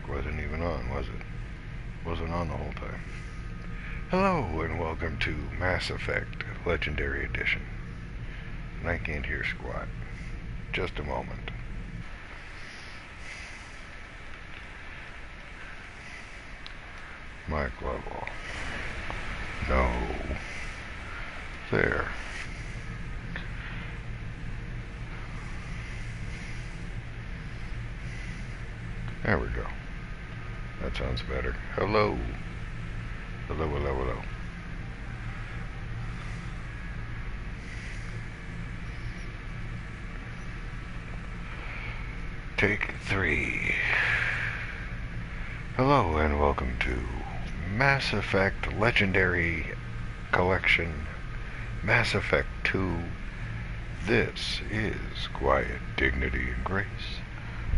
mic wasn't even on, was it? Wasn't on the whole time. Hello and welcome to Mass Effect Legendary Edition. And I can't hear squat. Just a moment. Mic level. No. There. There we go. That sounds better. Hello. Hello, hello, hello. Take 3. Hello and welcome to Mass Effect Legendary Collection, Mass Effect 2. This is Quiet, Dignity, and Grace.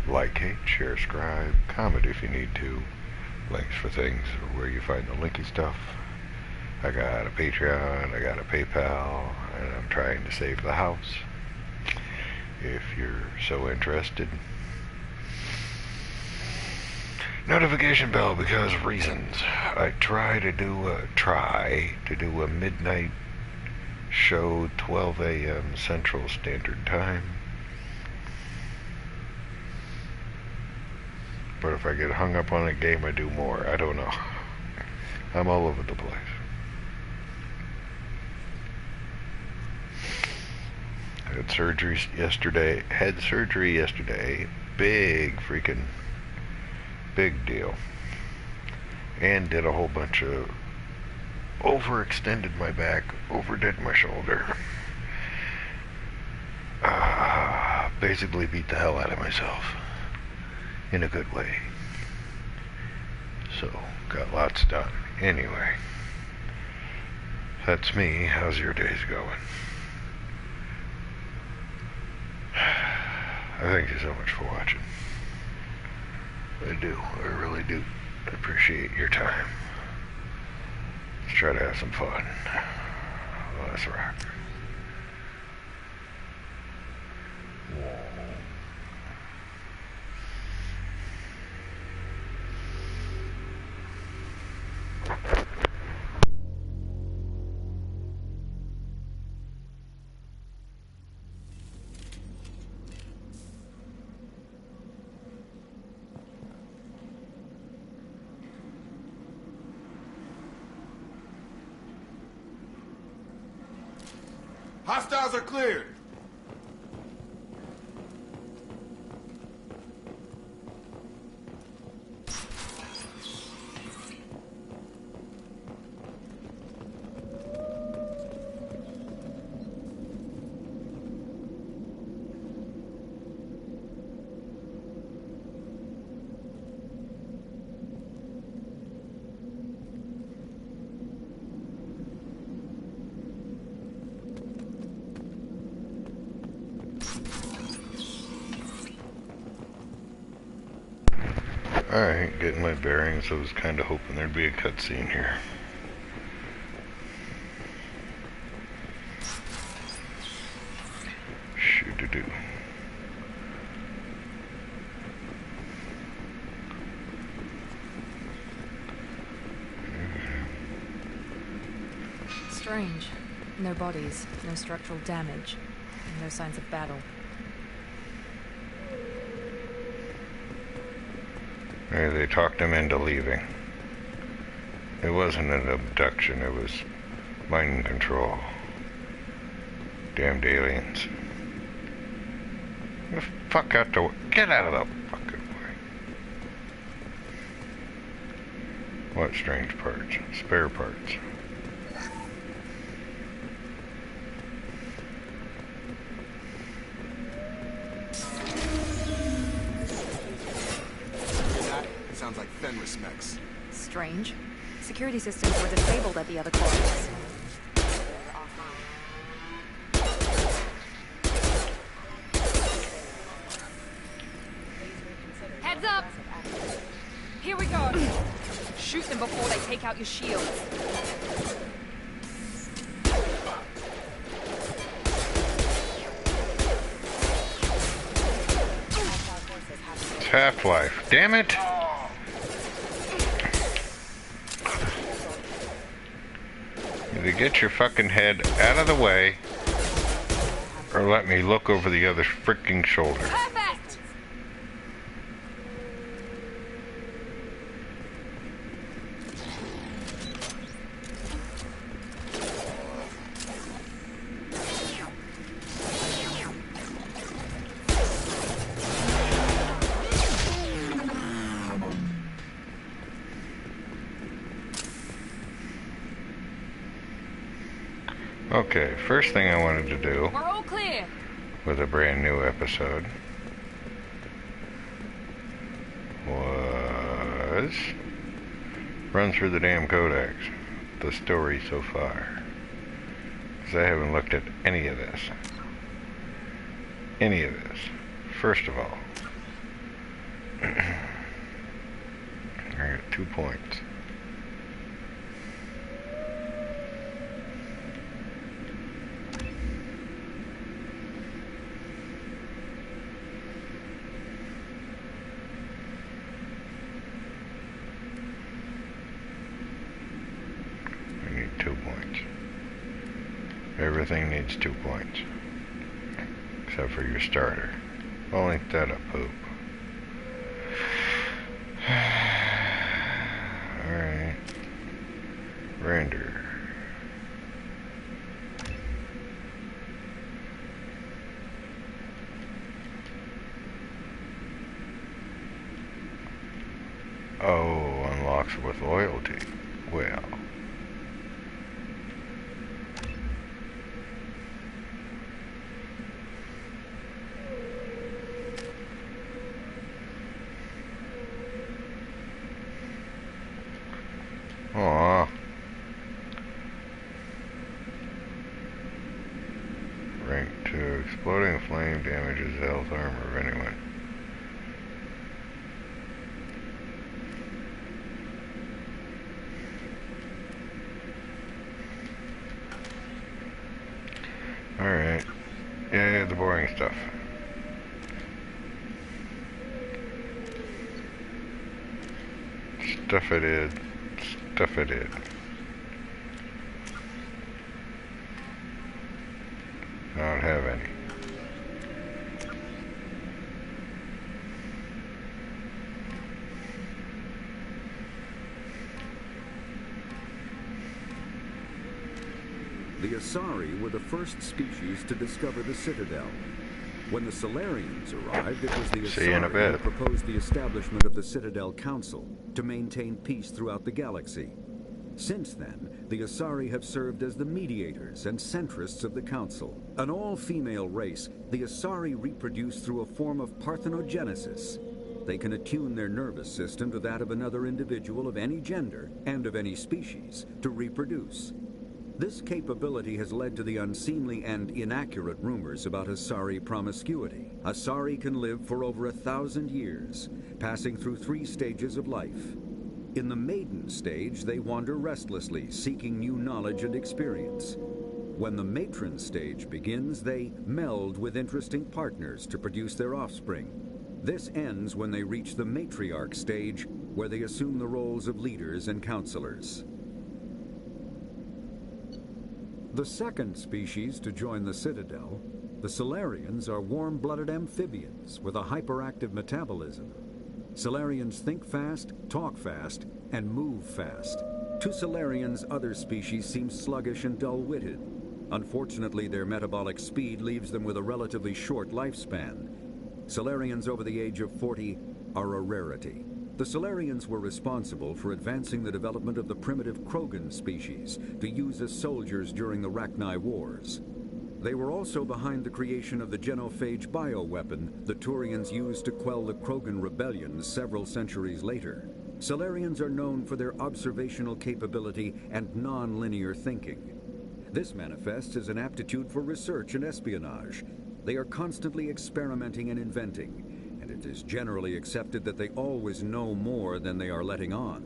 Like, hate, share, scribe, comment if you need to. Links for things are where you find the linky stuff. I got a Patreon, I got a PayPal, and I'm trying to save the house. If you're so interested. Notification bell because of reasons. I try to do a midnight show, 12 a.m. Central Standard Time. But if I get hung up on a game, I do more. I don't know. I'm all over the place. Had surgery yesterday. Big deal. And did a whole bunch of overextended my back, overdid my shoulder. Basically beat the hell out of myself. In a good way. So, got lots done. Anyway. That's me. How's your days going? I thank you so much for watching. I do. I really do appreciate your time. Let's try to have some fun. Let's rock. Whoa. Hostiles are cleared. Alright, getting my bearings. I was kind of hoping there'd be a cutscene here. Shoot-a-doo. Strange. No bodies, no structural damage, and no signs of battle. Maybe they talked him into leaving. It wasn't an abduction, it was mind control. Damned aliens. Get the fuck out the way. Get out of the fucking way. What strange parts? Spare parts. Sounds like Fenris mechs. Strange. Security systems were disabled at the other quarters. Heads up! Here we go! Shoot them before they take out your shields. Half-Life. Damn it! Either get your fucking head out of the way, or let me look over the other freaking shoulder. Perfect! Okay, first thing I wanted to do We're all clear. with a brand new episode was run through the damn codex, the story so far, because I haven't looked at any of this. First of all, I got 2 points. Everything needs 2 points. Except for your starter. Well, ain't that a poop? Alright. Render. Oh, unlocks with loyalty. Well. Aww. Rank 2. Exploding flame damages the health armor of anyone. Alright. Yeah, the boring stuff. Stuff it is. Stuff it is. I don't have any. The Asari were the first species to discover the Citadel. When the Salarians arrived, it was the Asari who proposed the establishment of the Citadel Council to maintain peace throughout the galaxy. Since then, the Asari have served as the mediators and centrists of the Council. An all-female race, the Asari reproduce through a form of parthenogenesis. They can attune their nervous system to that of another individual of any gender and of any species to reproduce. This capability has led to the unseemly and inaccurate rumors about Asari promiscuity. Asari can live for over 1,000 years, passing through 3 stages of life. In the maiden stage, they wander restlessly, seeking new knowledge and experience. When the matron stage begins, they meld with interesting partners to produce their offspring. This ends when they reach the matriarch stage, where they assume the roles of leaders and counselors. The second species to join the Citadel, the Salarians, are warm-blooded amphibians with a hyperactive metabolism. Salarians think fast, talk fast, and move fast. To Salarians, other species seem sluggish and dull-witted. Unfortunately, their metabolic speed leaves them with a relatively short lifespan. Salarians over the age of 40 are a rarity. The Salarians were responsible for advancing the development of the primitive Krogan species to use as soldiers during the Rachni Wars. They were also behind the creation of the genophage bioweapon the Turians used to quell the Krogan rebellions several centuries later. Salarians are known for their observational capability and non-linear thinking. This manifests as an aptitude for research and espionage. They are constantly experimenting and inventing, and it is generally accepted that they always know more than they are letting on.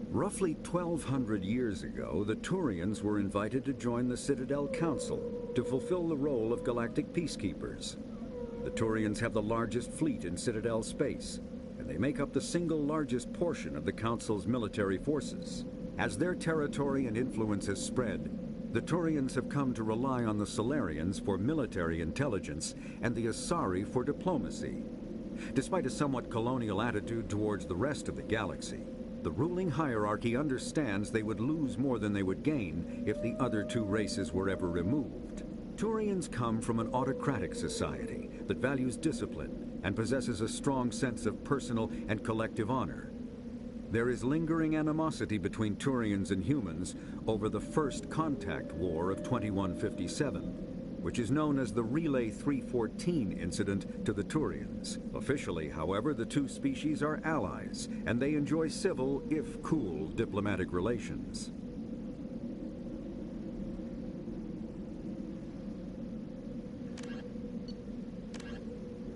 Roughly 1,200 years ago, the Turians were invited to join the Citadel Council to fulfill the role of galactic peacekeepers. The Turians have the largest fleet in Citadel space, and they make up the single largest portion of the Council's military forces. As their territory and influence has spread, the Turians have come to rely on the Solarians for military intelligence and the Asari for diplomacy. Despite a somewhat colonial attitude towards the rest of the galaxy, the ruling hierarchy understands they would lose more than they would gain if the other two races were ever removed. Turians come from an autocratic society that values discipline and possesses a strong sense of personal and collective honor. There is lingering animosity between Turians and humans over the First Contact War of 2157, which is known as the Relay 314 incident to the Turians. Officially, however, the two species are allies, and they enjoy civil, if cool, diplomatic relations.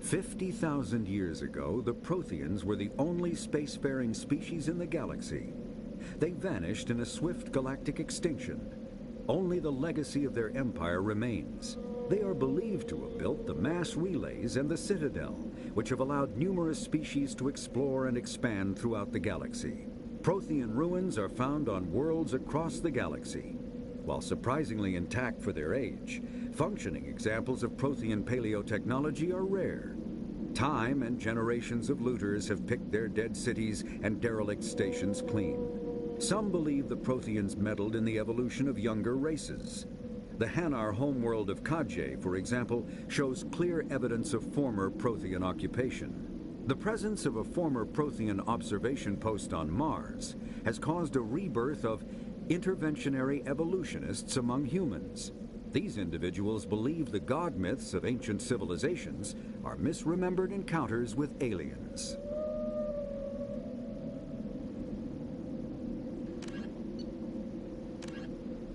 "50,000 years ago, the Protheans were the only spacefaring species in the galaxy. They vanished in a swift galactic extinction. Only the legacy of their empire remains. They are believed to have built the mass relays and the Citadel, which have allowed numerous species to explore and expand throughout the galaxy. Prothean ruins are found on worlds across the galaxy. While surprisingly intact for their age, functioning examples of Prothean paleotechnology are rare. Time and generations of looters have picked their dead cities and derelict stations clean. Some believe the Protheans meddled in the evolution of younger races. The Hanar homeworld of QDaG-D, for example, shows clear evidence of former Prothean occupation. The presence of a former Prothean observation post on Mars has caused a rebirth of interventionary evolutionists among humans. These individuals believe the god myths of ancient civilizations are misremembered encounters with aliens.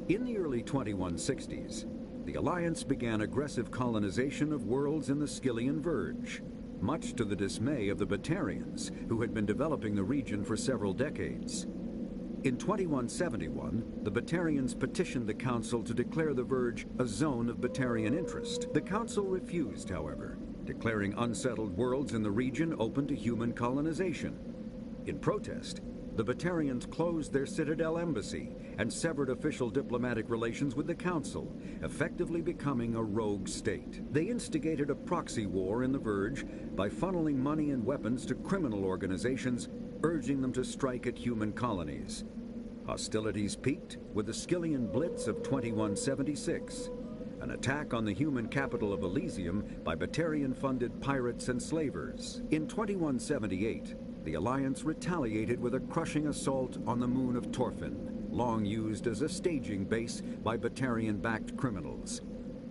In the early 2160s, the Alliance began aggressive colonization of worlds in the Skyllian Verge, much to the dismay of the Batarians, who had been developing the region for several decades. In 2171, the Batarians petitioned the Council to declare the Verge a zone of Batarian interest. The Council refused, however, declaring unsettled worlds in the region open to human colonization. In protest, the Batarians closed their Citadel embassy and severed official diplomatic relations with the Council, effectively becoming a rogue state. They instigated a proxy war in the Verge by funneling money and weapons to criminal organizations, urging them to strike at human colonies. Hostilities peaked with the Skyllian Blitz of 2176, an attack on the human capital of Elysium by Batarian-funded pirates and slavers. In 2178, the Alliance retaliated with a crushing assault on the moon of Torfin, long used as a staging base by Batarian-backed criminals.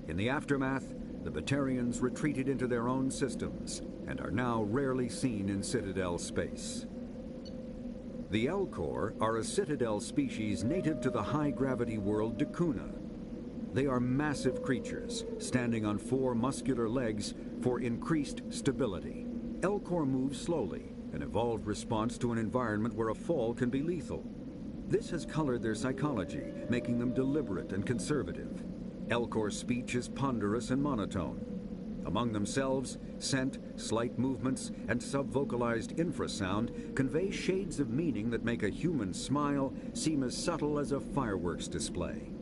In the aftermath, the Batarians retreated into their own systems and are now rarely seen in Citadel space. The Elcor are a Citadel species native to the high-gravity world Dakuna. They are massive creatures, standing on 4 muscular legs for increased stability. Elcor move slowly, an evolved response to an environment where a fall can be lethal. This has colored their psychology, making them deliberate and conservative. Elcor's speech is ponderous and monotone. Among themselves, scent, slight movements, and sub-vocalized infrasound convey shades of meaning that make a human smile seem as subtle as a fireworks display.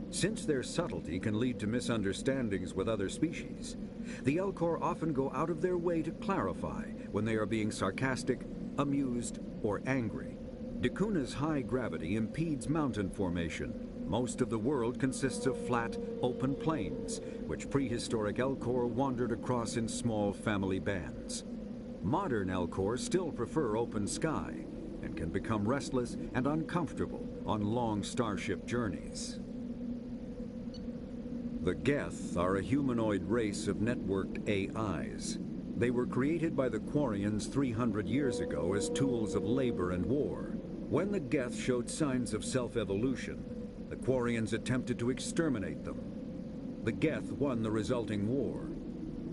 Since their subtlety can lead to misunderstandings with other species, the Elcor often go out of their way to clarify when they are being sarcastic, amused, or angry. Dakuna's high gravity impedes mountain formation. Most of the world consists of flat, open plains, which prehistoric Elcor wandered across in small family bands. Modern Elcor still prefer open sky and can become restless and uncomfortable on long starship journeys. The Geth are a humanoid race of networked AIs. They were created by the Quarians 300 years ago as tools of labor and war. When the Geth showed signs of self-evolution, the Quarians attempted to exterminate them. The Geth won the resulting war.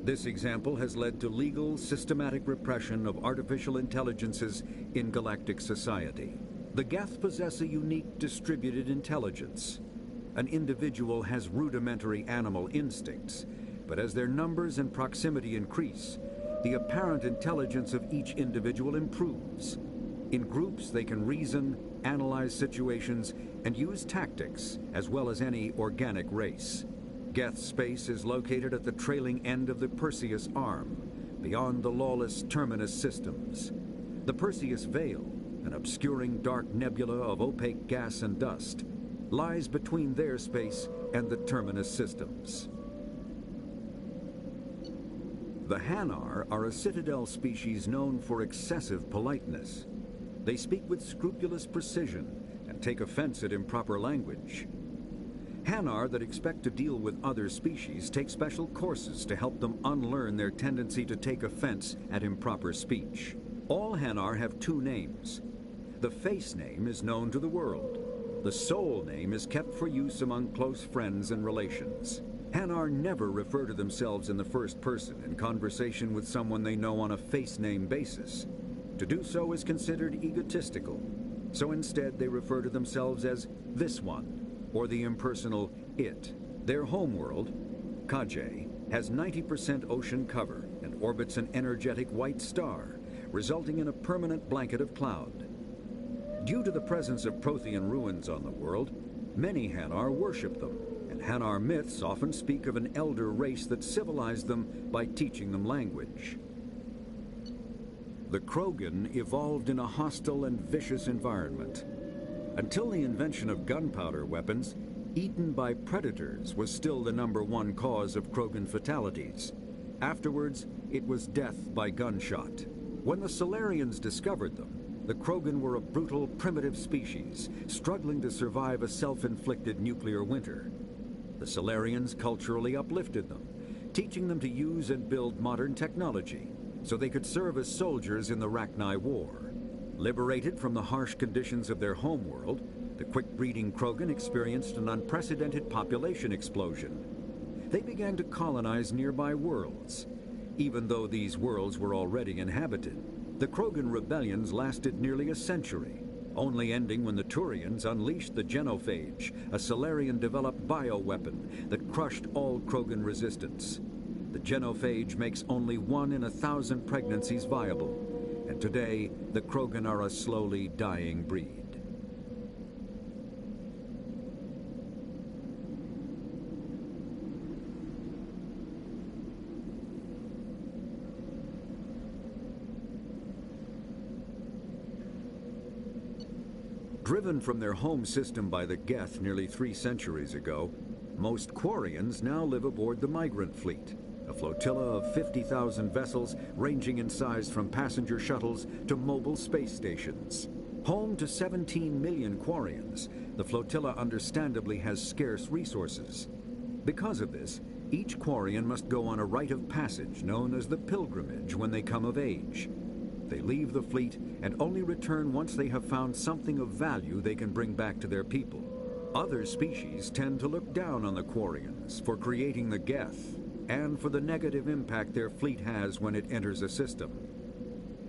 This example has led to legal, systematic repression of artificial intelligences in galactic society. The Geth possess a unique distributed intelligence. An individual has rudimentary animal instincts, but as their numbers and proximity increase, the apparent intelligence of each individual improves. In groups, they can reason, analyze situations, and use tactics, as well as any organic race. Geth's space is located at the trailing end of the Perseus Arm, beyond the lawless Terminus systems. The Perseus Veil, an obscuring dark nebula of opaque gas and dust, lies between their space and the Terminus systems. The Hanar are a Citadel species known for excessive politeness. They speak with scrupulous precision and take offense at improper language. Hanar that expect to deal with other species take special courses to help them unlearn their tendency to take offense at improper speech. All Hanar have two names. The face name is known to the world. The soul name is kept for use among close friends and relations. Hanar never refer to themselves in the first person in conversation with someone they know on a face name basis. To do so is considered egotistical, so instead they refer to themselves as this one, or the impersonal it. Their homeworld, QDaG, has 90% ocean cover and orbits an energetic white star, resulting in a permanent blanket of cloud. Due to the presence of Prothean ruins on the world, many Hanar worship them, and Hanar myths often speak of an elder race that civilized them by teaching them language. The Krogan evolved in a hostile and vicious environment. Until the invention of gunpowder weapons, eaten by predators was still the #1 cause of Krogan fatalities. Afterwards, it was death by gunshot. When the Solarians discovered them, the Krogan were a brutal, primitive species, struggling to survive a self-inflicted nuclear winter. The Solarians culturally uplifted them, teaching them to use and build modern technology, so they could serve as soldiers in the Rachni War. Liberated from the harsh conditions of their homeworld, the quick-breeding Krogan experienced an unprecedented population explosion. They began to colonize nearby worlds. Even though these worlds were already inhabited, the Krogan rebellions lasted nearly a century, only ending when the Turians unleashed the Genophage, a Solarian-developed bioweapon that crushed all Krogan resistance. The Genophage makes only 1 in 1,000 pregnancies viable, and today the Krogan are a slowly dying breed. Driven from their home system by the Geth nearly 3 centuries ago, most Quarians now live aboard the Migrant Fleet, a flotilla of 50,000 vessels ranging in size from passenger shuttles to mobile space stations. Home to 17 million Quarians, the flotilla understandably has scarce resources. Because of this, each Quarian must go on a rite of passage known as the pilgrimage when they come of age. They leave the fleet and only return once they have found something of value they can bring back to their people. Other species tend to look down on the Quarians for creating the Geth and for the negative impact their fleet has when it enters a system.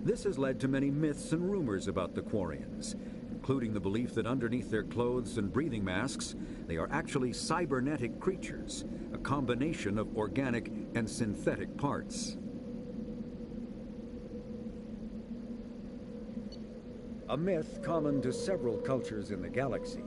This has led to many myths and rumors about the Quarians, including the belief that underneath their clothes and breathing masks, they are actually cybernetic creatures, a combination of organic and synthetic parts. A myth common to several cultures in the galaxy.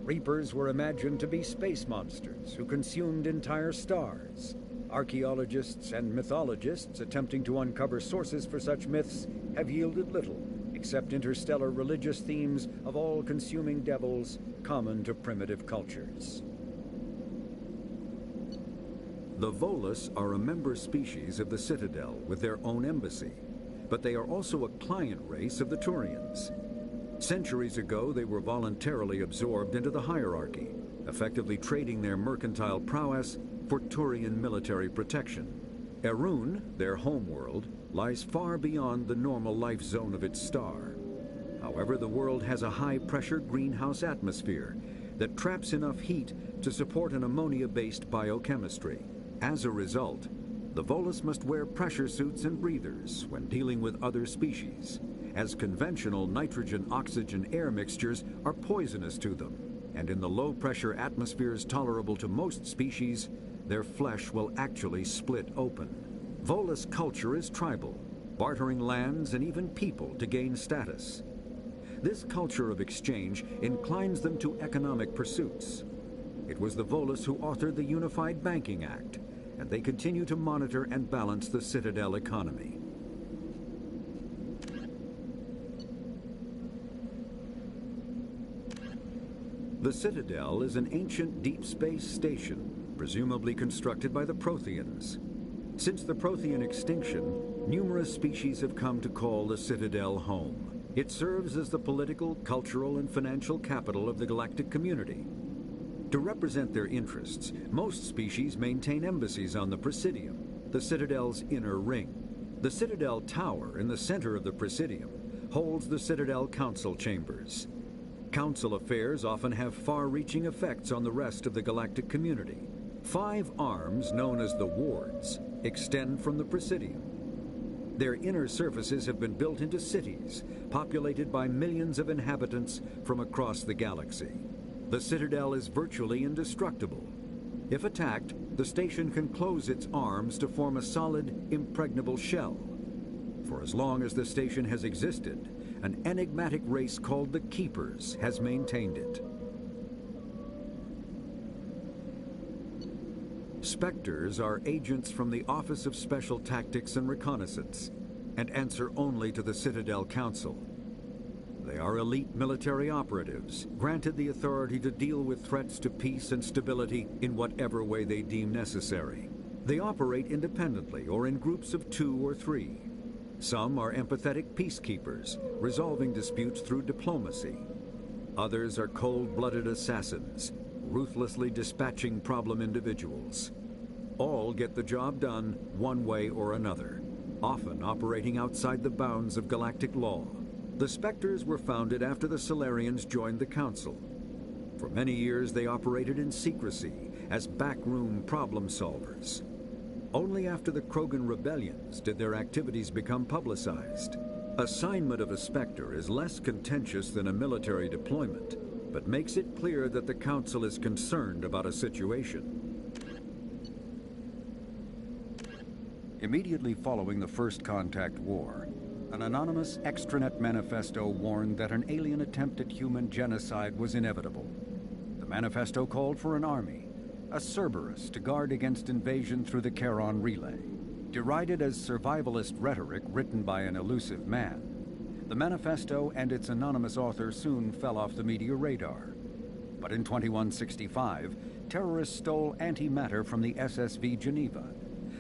Reapers were imagined to be space monsters who consumed entire stars. Archaeologists and mythologists attempting to uncover sources for such myths have yielded little, except interstellar religious themes of all-consuming devils common to primitive cultures. The Volus are a member species of the Citadel with their own embassy, but they are also a client race of the Turians. Centuries ago, they were voluntarily absorbed into the hierarchy, effectively trading their mercantile prowess for Turian military protection. Erun, their homeworld, lies far beyond the normal life zone of its star. However, the world has a high-pressure greenhouse atmosphere that traps enough heat to support an ammonia-based biochemistry. As a result, the Volus must wear pressure suits and breathers when dealing with other species, as conventional nitrogen-oxygen air mixtures are poisonous to them, and in the low-pressure atmospheres tolerable to most species, their flesh will actually split open. Volus culture is tribal, bartering lands and even people to gain status. This culture of exchange inclines them to economic pursuits. It was the Volus who authored the Unified Banking Act, and they continue to monitor and balance the Citadel economy. The Citadel is an ancient deep space station, presumably constructed by the Protheans. Since the Prothean extinction, numerous species have come to call the Citadel home. It serves as the political, cultural, and financial capital of the galactic community. To represent their interests, most species maintain embassies on the Presidium, the Citadel's inner ring. The Citadel Tower in the center of the Presidium holds the Citadel Council chambers. Council affairs often have far-reaching effects on the rest of the galactic community. 5 arms, known as the wards, extend from the Presidium. Their inner surfaces have been built into cities, populated by millions of inhabitants from across the galaxy. The Citadel is virtually indestructible. If attacked, the station can close its arms to form a solid, impregnable shell. For as long as the station has existed, an enigmatic race called the Keepers has maintained it. Spectres are agents from the Office of Special Tactics and Reconnaissance, and answer only to the Citadel Council. They are elite military operatives, granted the authority to deal with threats to peace and stability in whatever way they deem necessary. They operate independently or in groups of 2 or 3. Some are empathetic peacekeepers, resolving disputes through diplomacy. Others are cold-blooded assassins, ruthlessly dispatching problem individuals. All get the job done one way or another, often operating outside the bounds of galactic law. The Spectres were founded after the Solarians joined the Council. For many years they operated in secrecy as backroom problem solvers. Only after the Krogan rebellions did their activities become publicized. Assignment of a Spectre is less contentious than a military deployment, but makes it clear that the Council is concerned about a situation. Immediately following the First Contact War, an anonymous extranet manifesto warned that an alien attempt at human genocide was inevitable. The manifesto called for an army, a Cerberus, to guard against invasion through the Charon Relay. Derided as survivalist rhetoric written by an elusive man, the manifesto and its anonymous author soon fell off the media radar. But in 2165, terrorists stole antimatter from the SSV Geneva.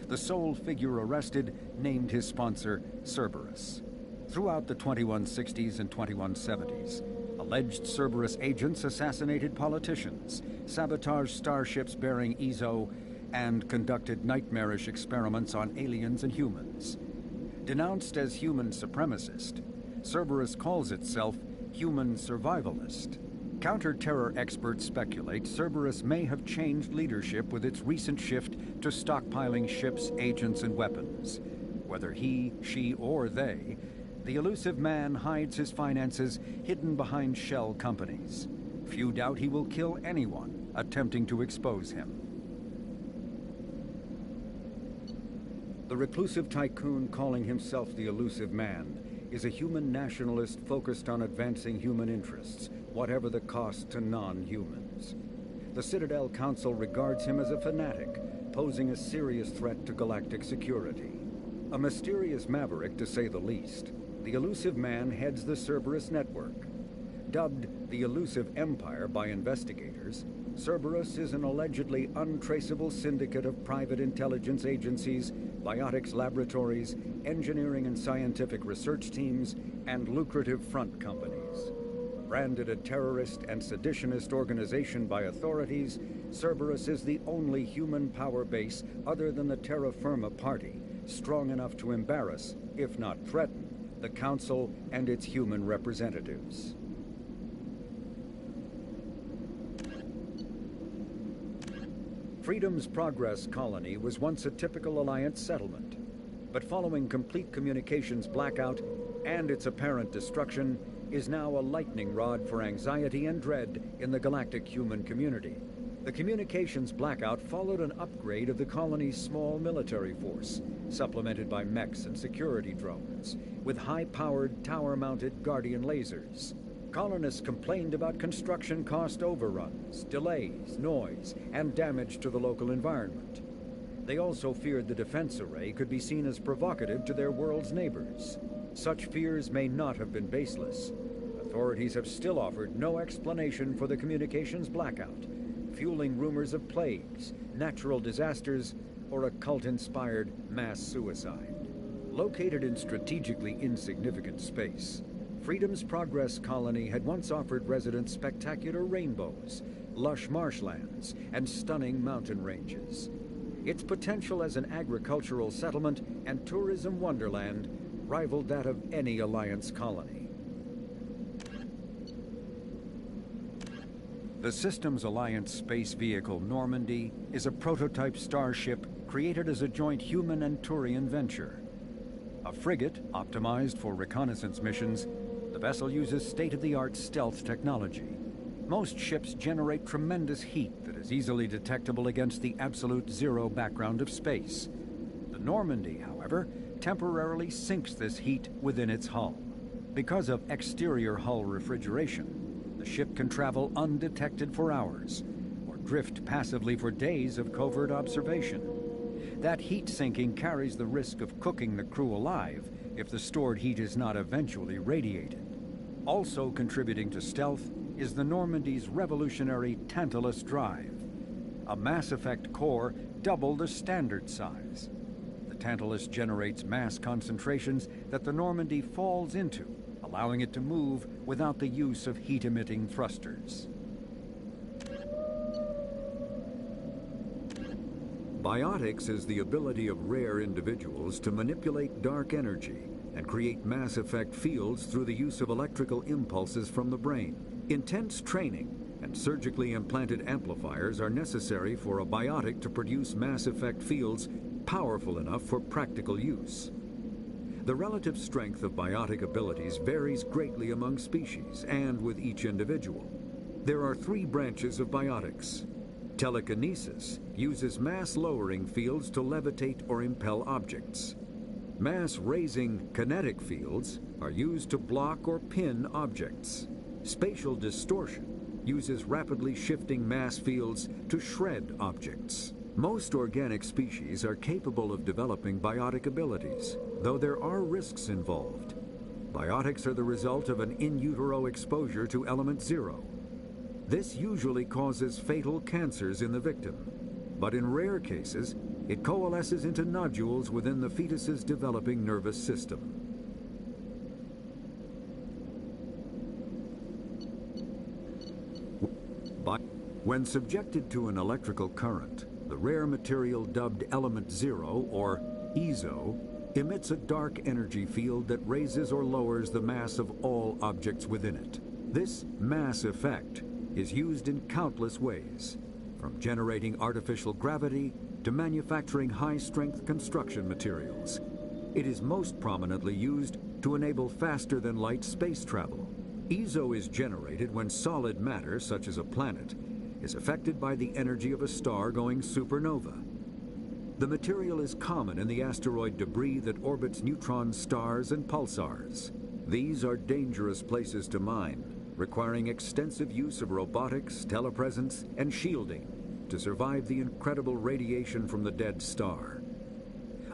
The sole figure arrested named his sponsor Cerberus. Throughout the 2160s and 2170s, alleged Cerberus agents assassinated politicians, sabotaged starships bearing Ezo, and conducted nightmarish experiments on aliens and humans. Denounced as human supremacist, Cerberus calls itself human survivalist. Counter-terror experts speculate Cerberus may have changed leadership with its recent shift to stockpiling ships, agents, and weapons. Whether he, she, or they, the elusive man hides his finances hidden behind shell companies. Few doubt he will kill anyone attempting to expose him. The reclusive tycoon calling himself the elusive man is a human nationalist focused on advancing human interests, whatever the cost to non-humans. The Citadel Council regards him as a fanatic, posing a serious threat to galactic security. A mysterious maverick, to say the least, the elusive man heads the Cerberus network. Dubbed the Elusive Empire by investigators, Cerberus is an allegedly untraceable syndicate of private intelligence agencies, biotics laboratories, engineering and scientific research teams, and lucrative front companies. Branded a terrorist and seditionist organization by authorities, Cerberus is the only human power base other than the Terra Firma Party strong enough to embarrass, if not threaten, the Council and its human representatives. Freedom's Progress colony was once a typical Alliance settlement, but following complete communications blackout and its apparent destruction, is now a lightning rod for anxiety and dread in the galactic human community. The communications blackout followed an upgrade of the colony's small military force, supplemented by mechs and security drones, with high-powered, tower-mounted Guardian lasers. Colonists complained about construction cost overruns, delays, noise, and damage to the local environment. They also feared the defense array could be seen as provocative to their world's neighbors. Such fears may not have been baseless. Authorities have still offered no explanation for the communications blackout, fueling rumors of plagues, natural disasters, or a cult-inspired mass suicide. Located in strategically insignificant space, Freedom's Progress colony had once offered residents spectacular rainbows, lush marshlands, and stunning mountain ranges. Its potential as an agricultural settlement and tourism wonderland rivaled that of any Alliance colony. The Systems Alliance space vehicle Normandy is a prototype starship created as a joint human and Turian venture. A frigate optimized for reconnaissance missions, the vessel uses state-of-the-art stealth technology. Most ships generate tremendous heat that is easily detectable against the absolute zero background of space. The Normandy, however, temporarily sinks this heat within its hull. Because of exterior hull refrigeration, the ship can travel undetected for hours, or drift passively for days of covert observation. That heat sinking carries the risk of cooking the crew alive if the stored heat is not eventually radiated. Also contributing to stealth is the Normandy's revolutionary Tantalus drive, a Mass Effect core double the standard size. The Tantalus generates mass concentrations that the Normandy falls into, allowing it to move without the use of heat-emitting thrusters. Biotics is the ability of rare individuals to manipulate dark energy and create Mass Effect fields through the use of electrical impulses from the brain. Intense training and surgically implanted amplifiers are necessary for a biotic to produce Mass Effect fields powerful enough for practical use. The relative strength of biotic abilities varies greatly among species and with each individual. There are 3 branches of biotics. Telekinesis uses mass-lowering fields to levitate or impel objects. Mass-raising kinetic fields are used to block or pin objects. Spatial distortion uses rapidly shifting mass fields to shred objects. Most organic species are capable of developing biotic abilities, though there are risks involved. Biotics are the result of an in utero exposure to element 0. This usually causes fatal cancers in the victim, but in rare cases, it coalesces into nodules within the fetus's developing nervous system. When subjected to an electrical current, the rare material dubbed Element 0, or EZO, emits a dark energy field that raises or lowers the mass of all objects within it. This mass effect is used in countless ways, from generating artificial gravity to manufacturing high-strength construction materials. It is most prominently used to enable faster-than-light space travel. EZO is generated when solid matter, such as a planet, is affected by the energy of a star going supernova. The material is common in the asteroid debris that orbits neutron stars and pulsars. These are dangerous places to mine, requiring extensive use of robotics, telepresence, and shielding to survive the incredible radiation from the dead star.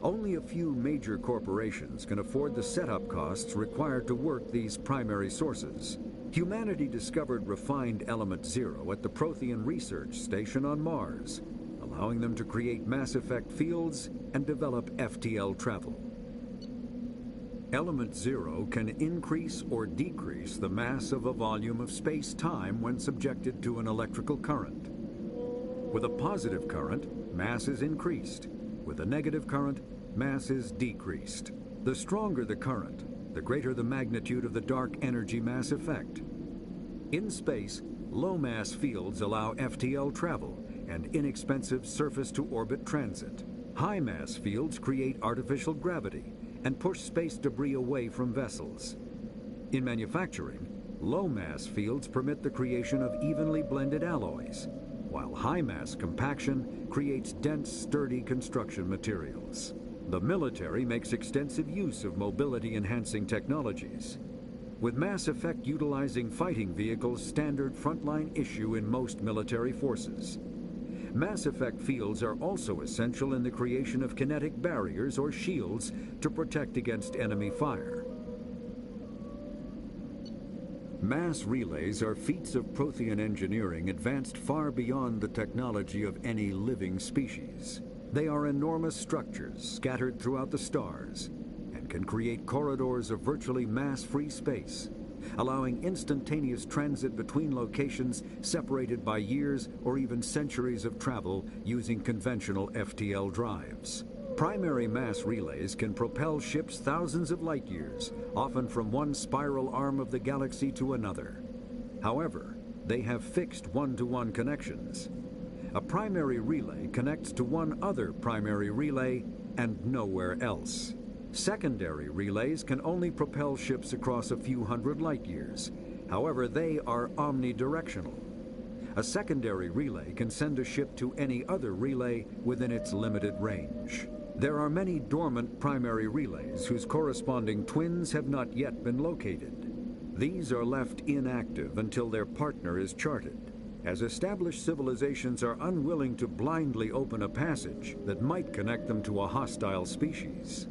Only a few major corporations can afford the setup costs required to work these primary sources. Humanity discovered refined Element 0 at the Prothean Research Station on Mars, allowing them to create Mass Effect fields and develop FTL travel. Element 0 can increase or decrease the mass of a volume of space-time when subjected to an electrical current. With a positive current, mass is increased. With a negative current, mass is decreased. The stronger the current, the greater the magnitude of the dark energy mass effect. In space, low-mass fields allow FTL travel and inexpensive surface-to-orbit transit. High-mass fields create artificial gravity and push space debris away from vessels. In manufacturing, low-mass fields permit the creation of evenly blended alloys, while high-mass compaction creates dense, sturdy construction materials. The military makes extensive use of mobility-enhancing technologies. with Mass Effect utilizing fighting vehicles standard frontline issue in most military forces. Mass Effect fields are also essential in the creation of kinetic barriers or shields to protect against enemy fire. Mass relays are feats of Prothean engineering advanced far beyond the technology of any living species. They are enormous structures scattered throughout the stars and can create corridors of virtually mass-free space, allowing instantaneous transit between locations separated by years or even centuries of travel using conventional FTL drives. Primary mass relays can propel ships thousands of light years, often from one spiral arm of the galaxy to another. However, they have fixed one-to-one connections. A primary relay connects to one other primary relay and nowhere else. Secondary relays can only propel ships across a few hundred light years. However, they are omnidirectional. A secondary relay can send a ship to any other relay within its limited range. There are many dormant primary relays whose corresponding twins have not yet been located. These are left inactive until their partner is charted, as established civilizations are unwilling to blindly open a passage that might connect them to a hostile species.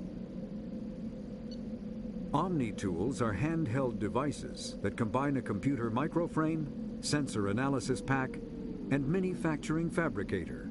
Omni-tools are handheld devices that combine a computer microframe, sensor analysis pack, and manufacturing fabricator.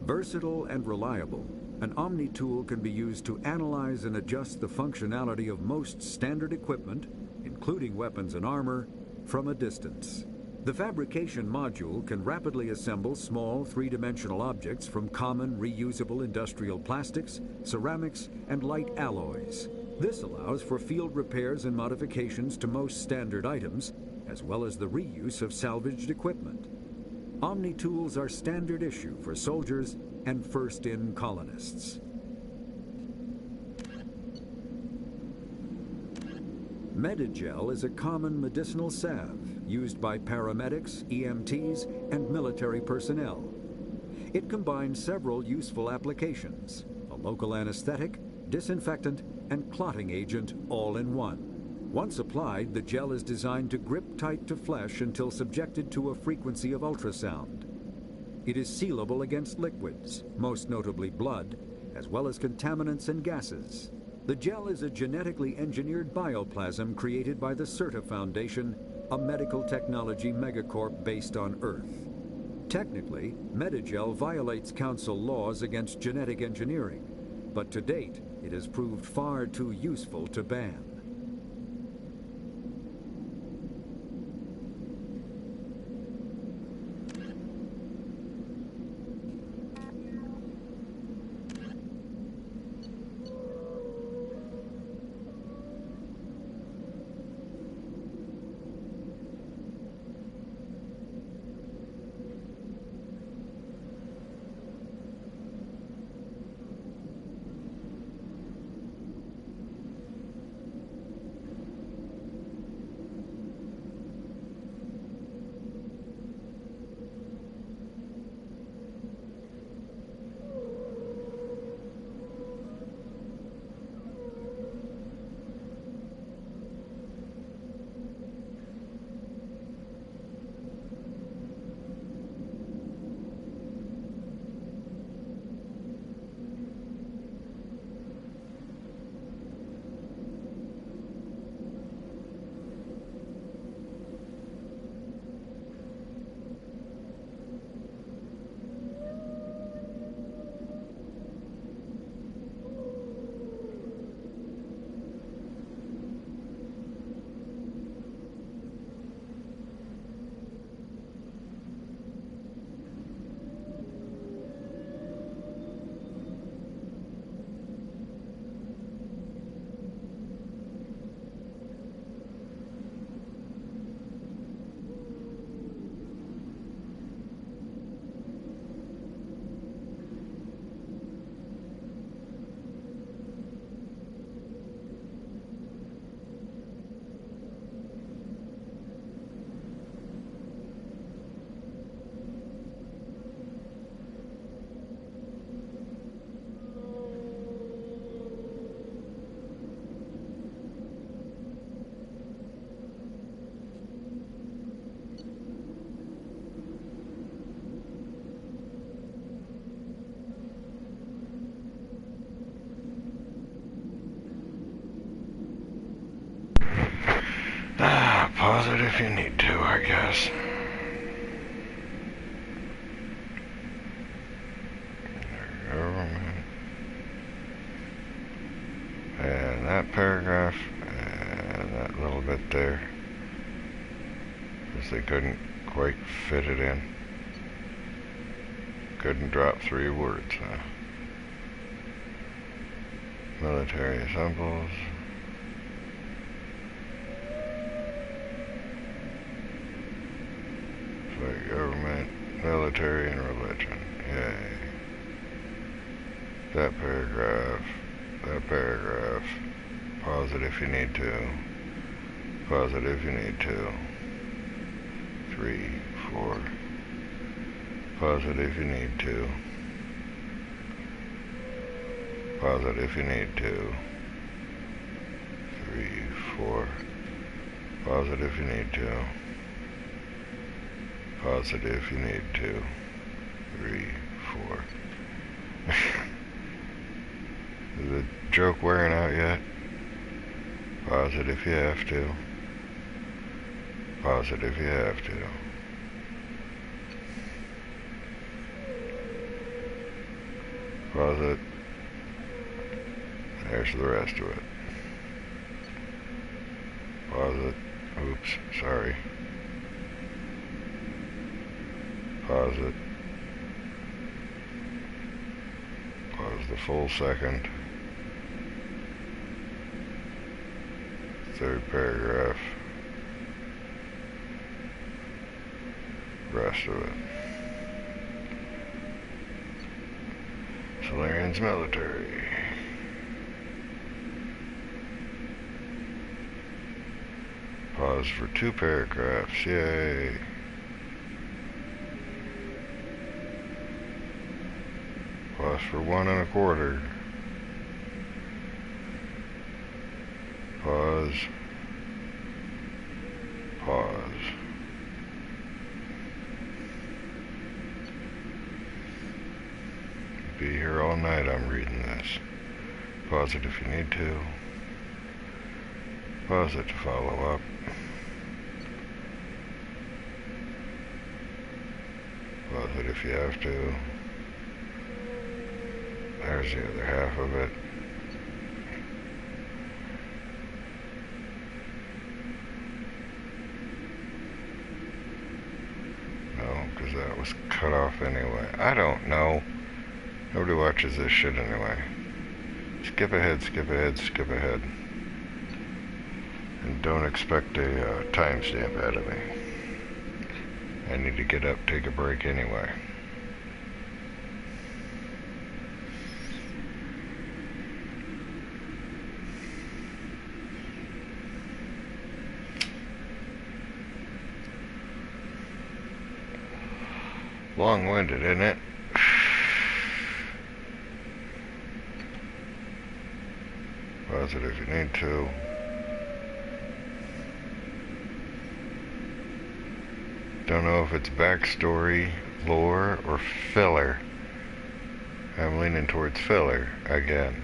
Versatile and reliable, an Omni-tool can be used to analyze and adjust the functionality of most standard equipment, including weapons and armor, from a distance. The fabrication module can rapidly assemble small three-dimensional objects from common reusable industrial plastics, ceramics, and light alloys. This allows for field repairs and modifications to most standard items, as well as the reuse of salvaged equipment. Omni-tools are standard issue for soldiers and first-in colonists. Medigel is a common medicinal salve used by paramedics, EMTs, and military personnel. It combines several useful applications: a local anesthetic, disinfectant, and clotting agent all in one. Once applied, the gel is designed to grip tight to flesh until subjected to a frequency of ultrasound. It is sealable against liquids, most notably blood, as well as contaminants and gases. The gel is a genetically engineered bioplasm created by the CERTA Foundation, a medical technology megacorp based on Earth. Technically, Medigel violates Council laws against genetic engineering, but to date, it has proved far too useful to ban. Pause it if you need to, I guess. And that paragraph, and that little bit there, because they couldn't quite fit it in. Couldn't drop 3 words, huh? Military symbols. Like government, military, and religion. Yay. That paragraph. Pause it if you need to. Pause it if you need to. 3, 4. Pause it if you need to. Pause it if you need to. 3, 4. Pause it if you need to. Pause it if you need to. 3, 4. Is the joke wearing out yet? Pause it if you have to. Pause it if you have to. Pause it. There's the rest of it. Pause it. Oops, sorry. Pause it. Pause the full second. 3rd paragraph. Rest of it. Solarian's military. Pause for 2 paragraphs. Yay. Pause for 1 1/4. Pause. Pause. Be here all night, I'm reading this. Pause it if you need to. Pause it to follow up. Pause it if you have to. There's the other half of it. No, because that was cut off anyway. I don't know. Nobody watches this shit anyway. Skip ahead, skip ahead, skip ahead. And don't expect a timestamp out of me. I need to get up, take a break anyway. Long-winded, isn't it? Pause it if you need to. Don't know if it's backstory, lore, or filler. I'm leaning towards filler again.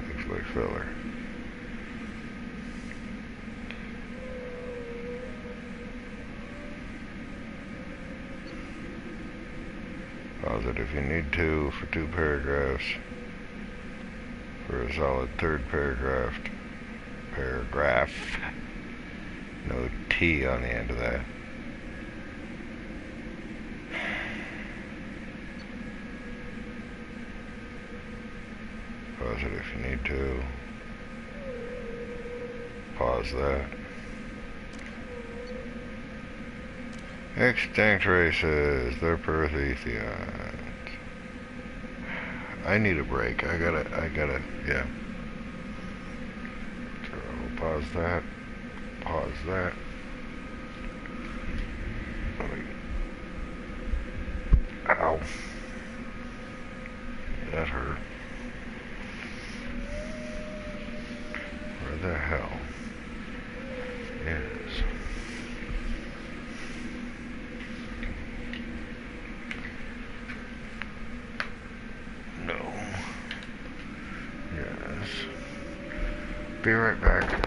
Looks like filler. Pause it if you need to for 2 paragraphs. For a solid 3rd paragraph. No T on the end of that. Pause it if you need to. Pause that. Extinct races, they're Prothetheans. I need a break. I gotta, yeah. So, pause that. Pause that. Ow. That hurt. Where the hell is... No. Be right back.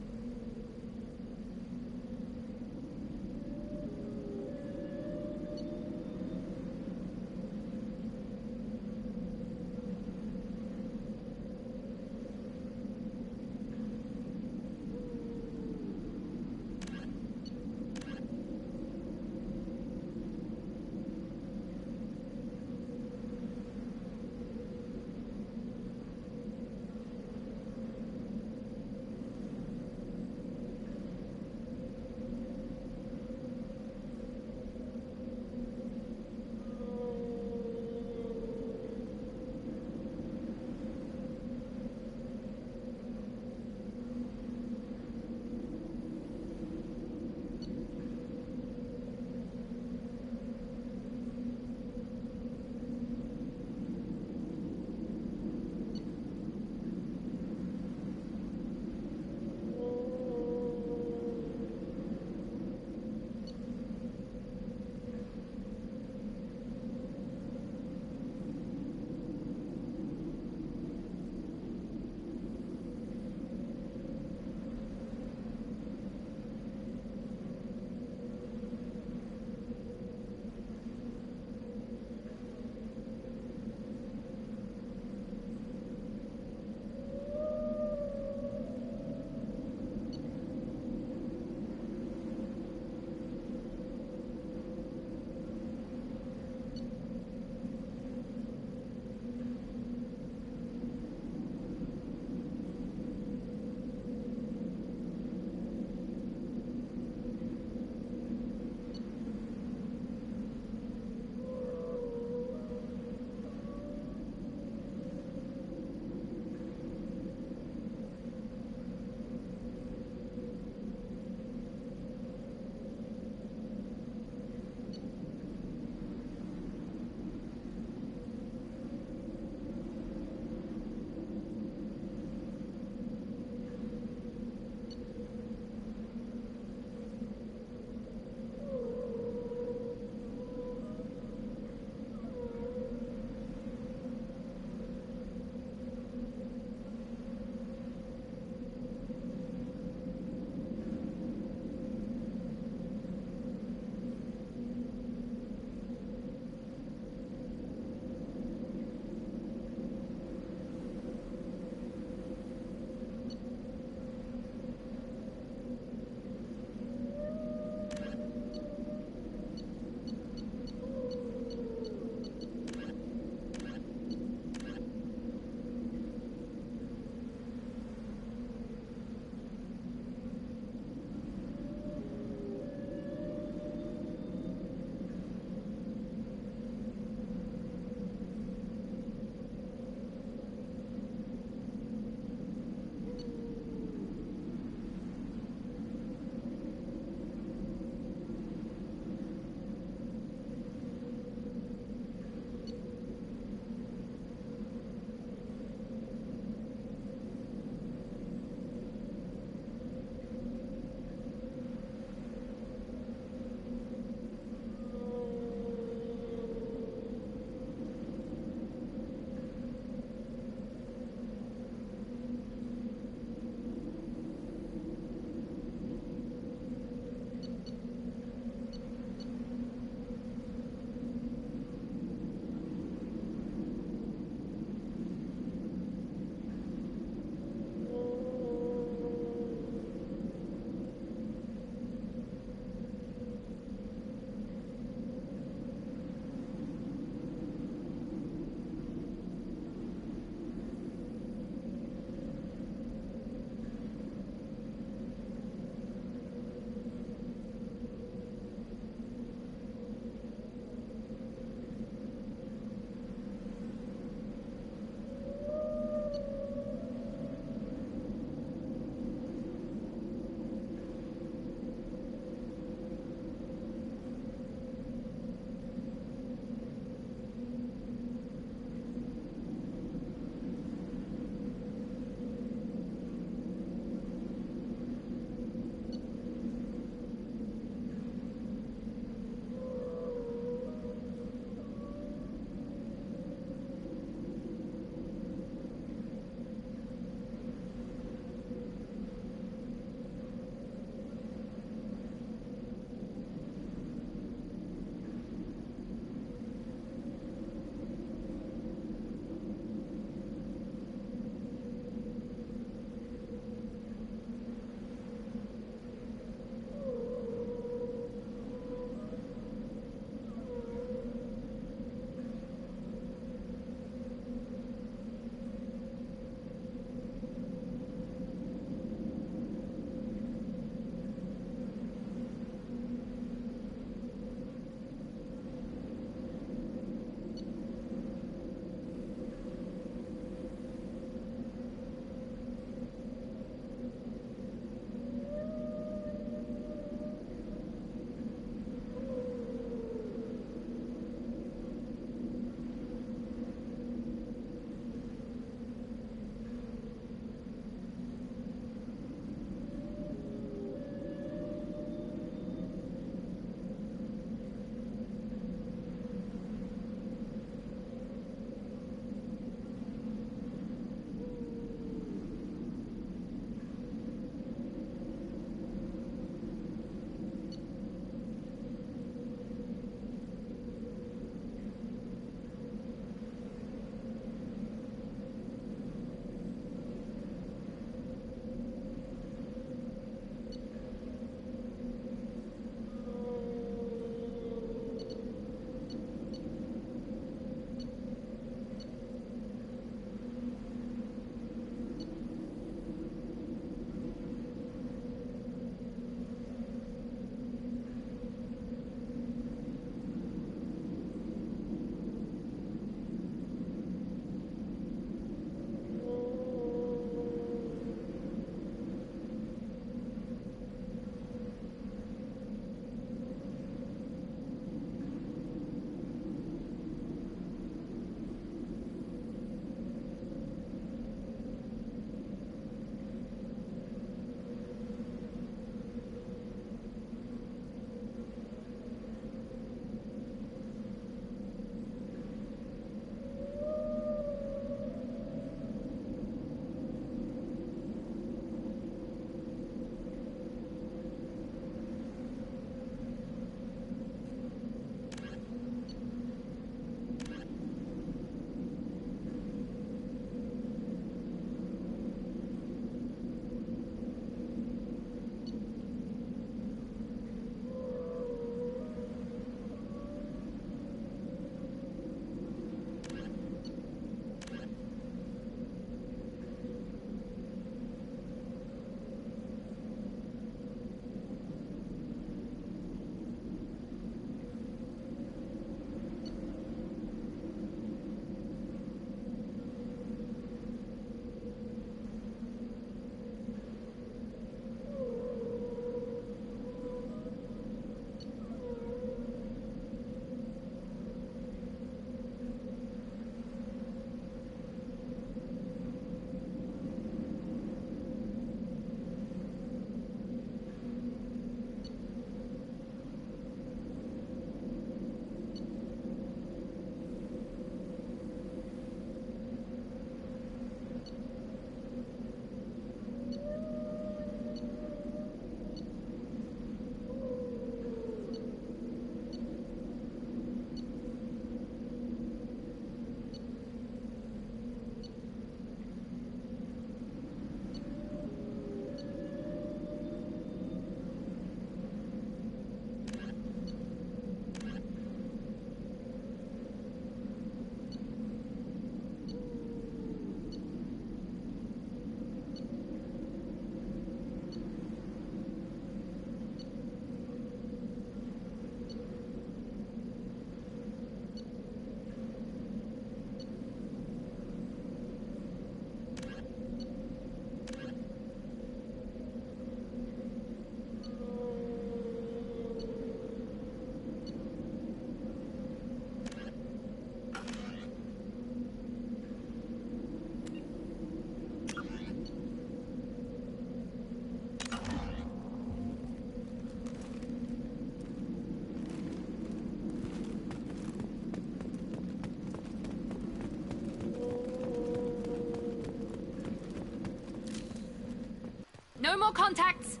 No more contacts!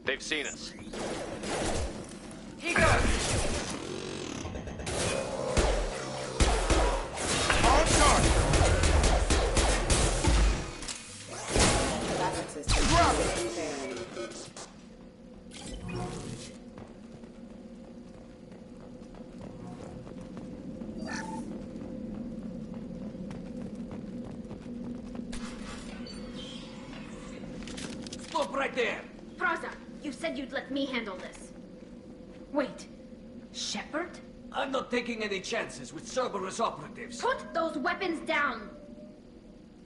They've seen us. He goes! On target! Drop it! Stop right there! Praza, you said you'd let me handle this. Wait, Shepard? I'm not taking any chances with Cerberus operatives. Put those weapons down!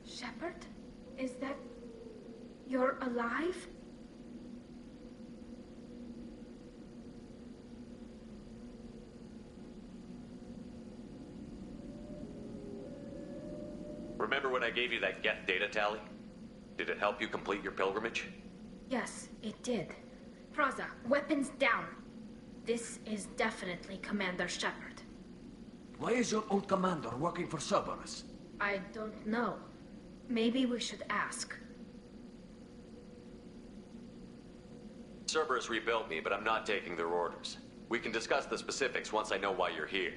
Shepard? Is that... you're alive? Remember when I gave you that get data tally? Did it help you complete your pilgrimage? Yes, it did. Praza, weapons down. This is definitely Commander Shepard. Why is your old commander working for Cerberus? I don't know. Maybe we should ask. Cerberus rebuilt me, but I'm not taking their orders. We can discuss the specifics once I know why you're here.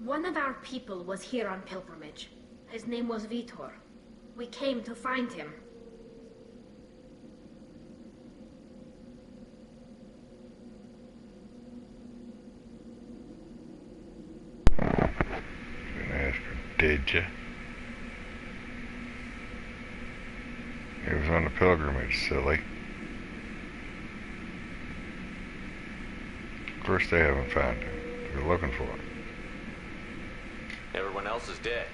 One of our people was here on pilgrimage. His name was Vitor. We came to find him. Did ya? He was on a pilgrimage, silly. Of course they haven't found him. They're looking for him. Everyone else is dead.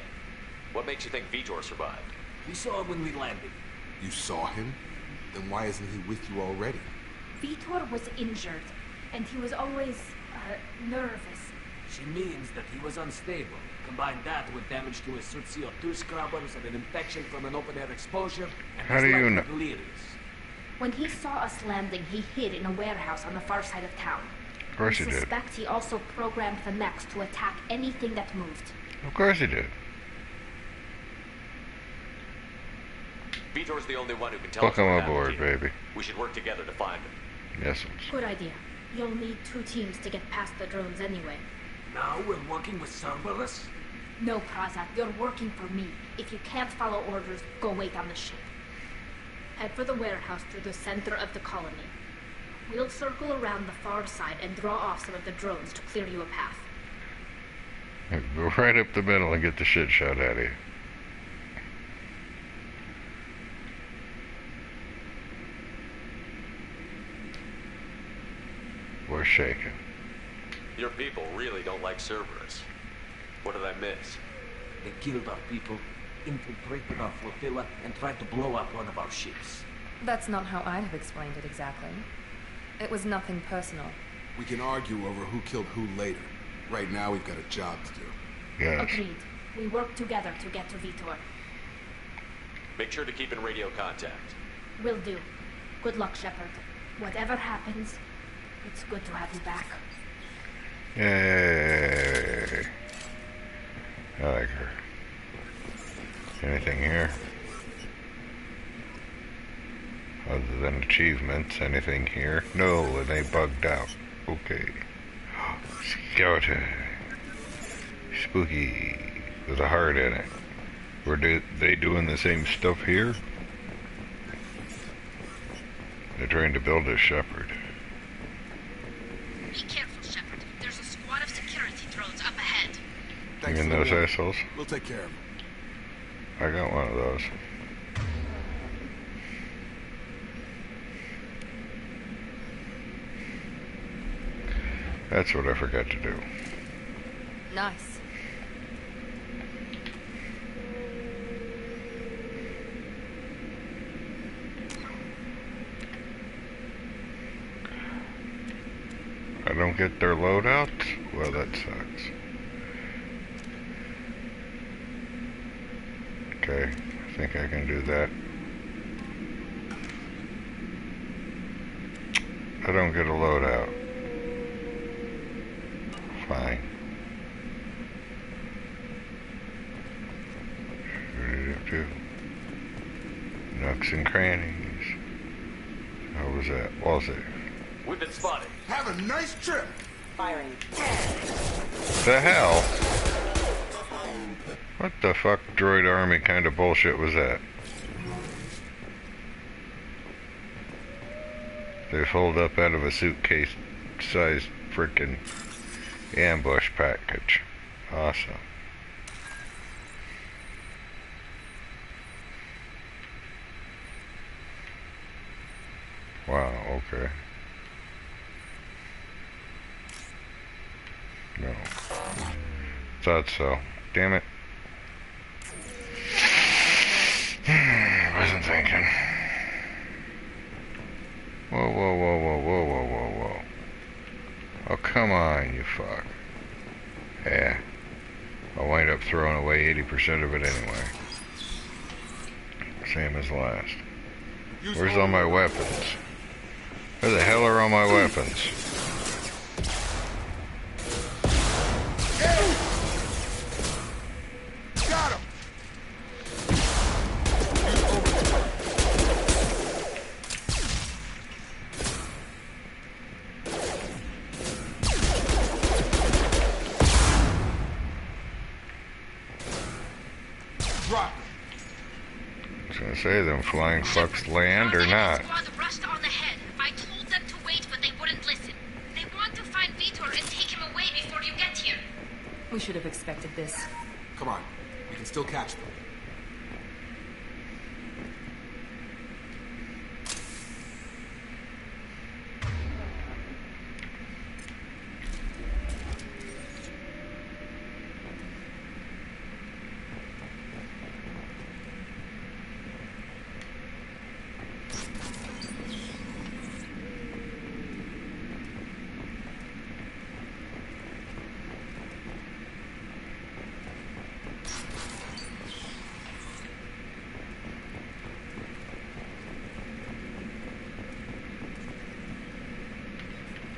What makes you think Vitor survived? We saw him when we landed. You saw him? Then why isn't he with you already? Vitor was injured, and he was always, nervous. She means that he was unstable. Combine that with damage to his CO2 scrubbers and an infection from an open-air exposure, and how do you know? Delirious. When he saw us landing, he hid in a warehouse on the far side of town. Of course he did. I did. suspect he also programmed the mechs to attack anything that moved. Of course he did. Vitor's the only one who can tell Fuck us him what aboard, happened here. baby. We should work together to find him. Yes. Good idea. You'll need 2 teams to get past the drones anyway. Now we're working with Cerberus? No, Praza, you're working for me. If you can't follow orders, go wait on the ship. Head for the warehouse through the center of the colony. We'll circle around the far side and draw off some of the drones to clear you a path. Go right up the middle and get the shit shot out of you. We're shaking. Your people really don't like Cerberus. What did I miss? They killed our people, infiltrated our flotilla, and tried to blow up one of our ships. That's not how I'd have explained it exactly. It was nothing personal. We can argue over who killed who later. Right now, we've got a job to do. Yes. Agreed. We work together to get to Vitor. Make sure to keep in radio contact. Will do. Good luck, Shepard. Whatever happens, it's good to have you back. Yay. I like her. Anything here? Other than achievements, anything here? No, and they bugged out. Okay. Skeleton. Spooky. With a heart in it. Were they doing the same stuff here? They're trying to build a shepherd. Be careful, Shepard. There's a squad of security drones up ahead. You mean those assholes? We'll take care of them. I got one of those. That's what I forgot to do. Nice. I don't get their loadout? Well, that sucks. Okay, I think I can do that. I don't get a loadout. Fine. Nooks and crannies. How was that? Was it? We've been spotted. Have a nice trip. Firing. The hell? What the fuck droid army kind of bullshit was that? They fold up out of a suitcase-sized frickin' ambush package. Awesome. Wow, okay. No. Thought so. Damn it. Wasn't thinking. Whoa, whoa, whoa, whoa, whoa, whoa, whoa, whoa. Oh, come on, you fuck. Yeah. I'll wind up throwing away 80% of it anyway. Same as last. Where's all my weapons? Where the hell are all my weapons? Got him. I was gonna say, them flying fucks land or not? Rushed on ahead. I told them to wait, but they wouldn't listen. They want to find Vitor and take him away before you get here. We should have expected this. Come on. We can still catch them.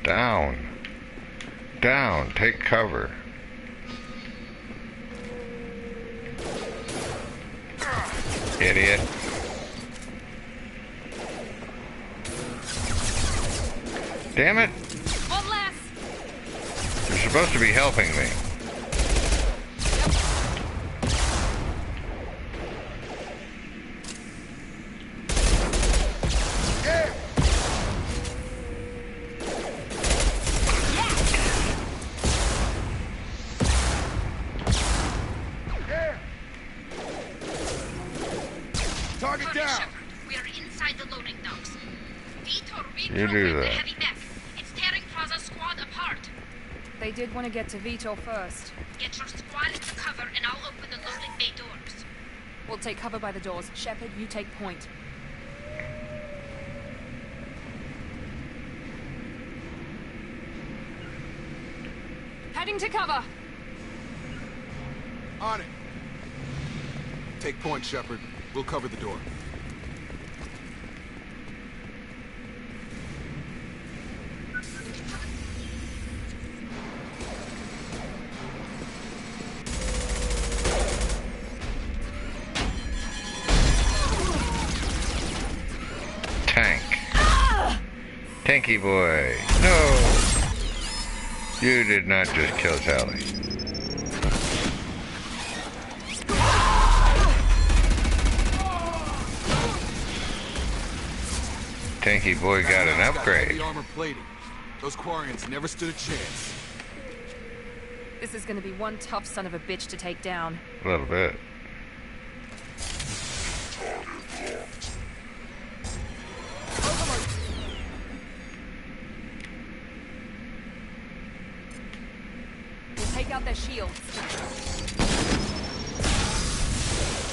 Down. Down. Take cover. Idiot. Damn it. One less. You're supposed to be helping me. Target down. Shepard, we are inside the loading docks. Vitor You do reprogrammed the that. heavy mech. It's tearing Plaza's squad apart. They did want to get to Vitor first. Get your squad into cover and I'll open the loading bay doors. We'll take cover by the doors. Shepard, you take point. Heading to cover. On it. Take point, Shepard. We'll cover the door. Tank. Tanky boy. No. You did not just kill Tali. tanky boy got an upgrade. Heavy armor plating. Those Quarians never stood a chance. This is gonna be one tough son of a bitch to take down. A little bit. We'll take out their shields.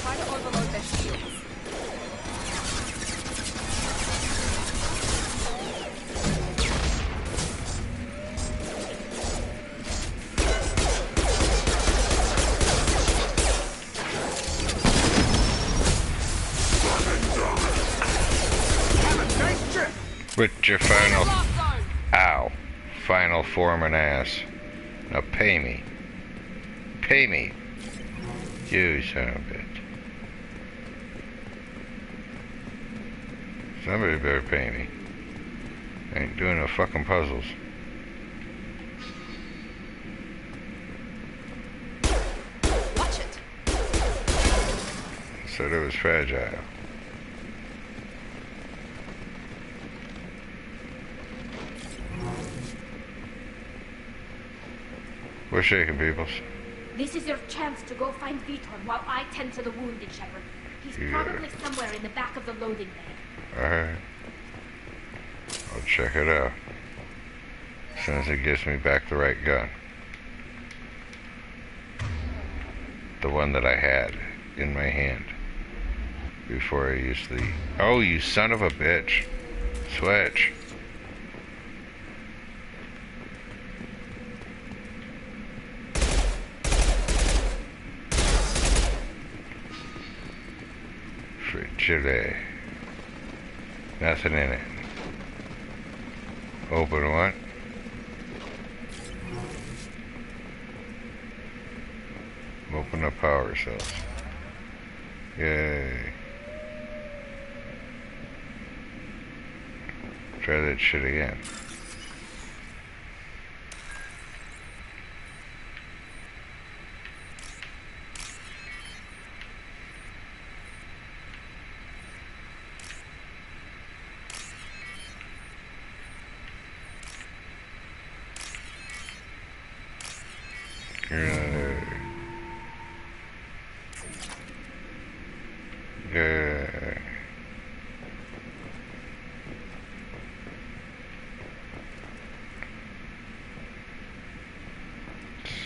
Try to overload their shields. With your final... Ow. Final form and ass. Now pay me. Pay me. You son of a bitch. Somebody better pay me. I ain't doing no fucking puzzles. Watch it. Said it was fragile. We're shaking, peoples. This is your chance to go find Vitor while I tend to the wounded shepherd. He's probably somewhere in the back of the loading bay. Alright. I'll check it out. As soon as it gives me back the right gun. The one that I had in my hand. Before I used the... Oh, you son of a bitch. Switch. Chile. Nothing in it. Open one. Open the power cells. Yay. Try that shit again.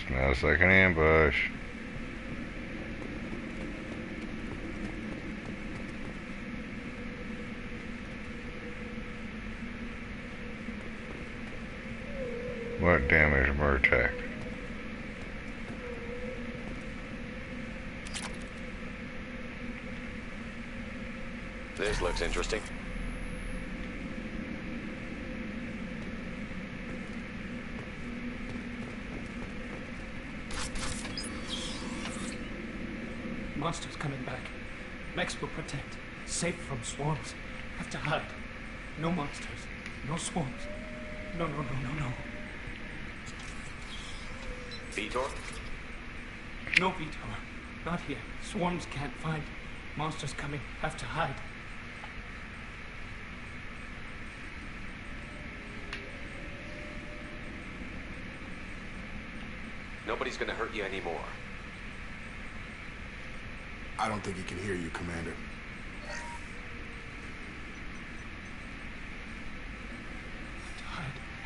Smells like an ambush. What damage Murtac? This looks interesting. Monsters coming back. Max will protect. Safe from swarms. Have to hide. No monsters. No swarms. No. Vitor? No, Vitor. Not here. Swarms can't find. Monsters coming. Have to hide. Nobody's gonna hurt you anymore. I don't think he can hear you, Commander.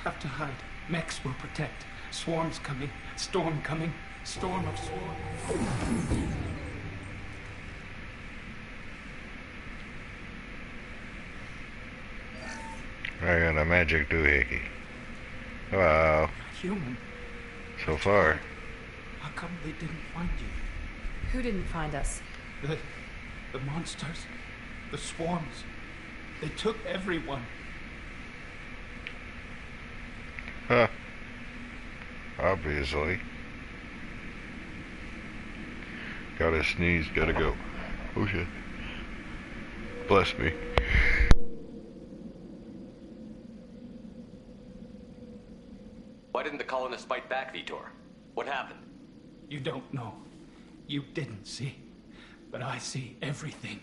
Have to hide. Mechs will protect. Swarms coming. Storm coming. Storm of swarms. I got a magic doohickey. Wow. Human. So far. How come they didn't find you? Who didn't find us? The monsters. The swarms. They took everyone. Huh. Obviously. Gotta sneeze, gotta go. Oh shit. Bless me. Why didn't the colonists fight back, Vitor? What happened? You don't know. You didn't see. But I see everything.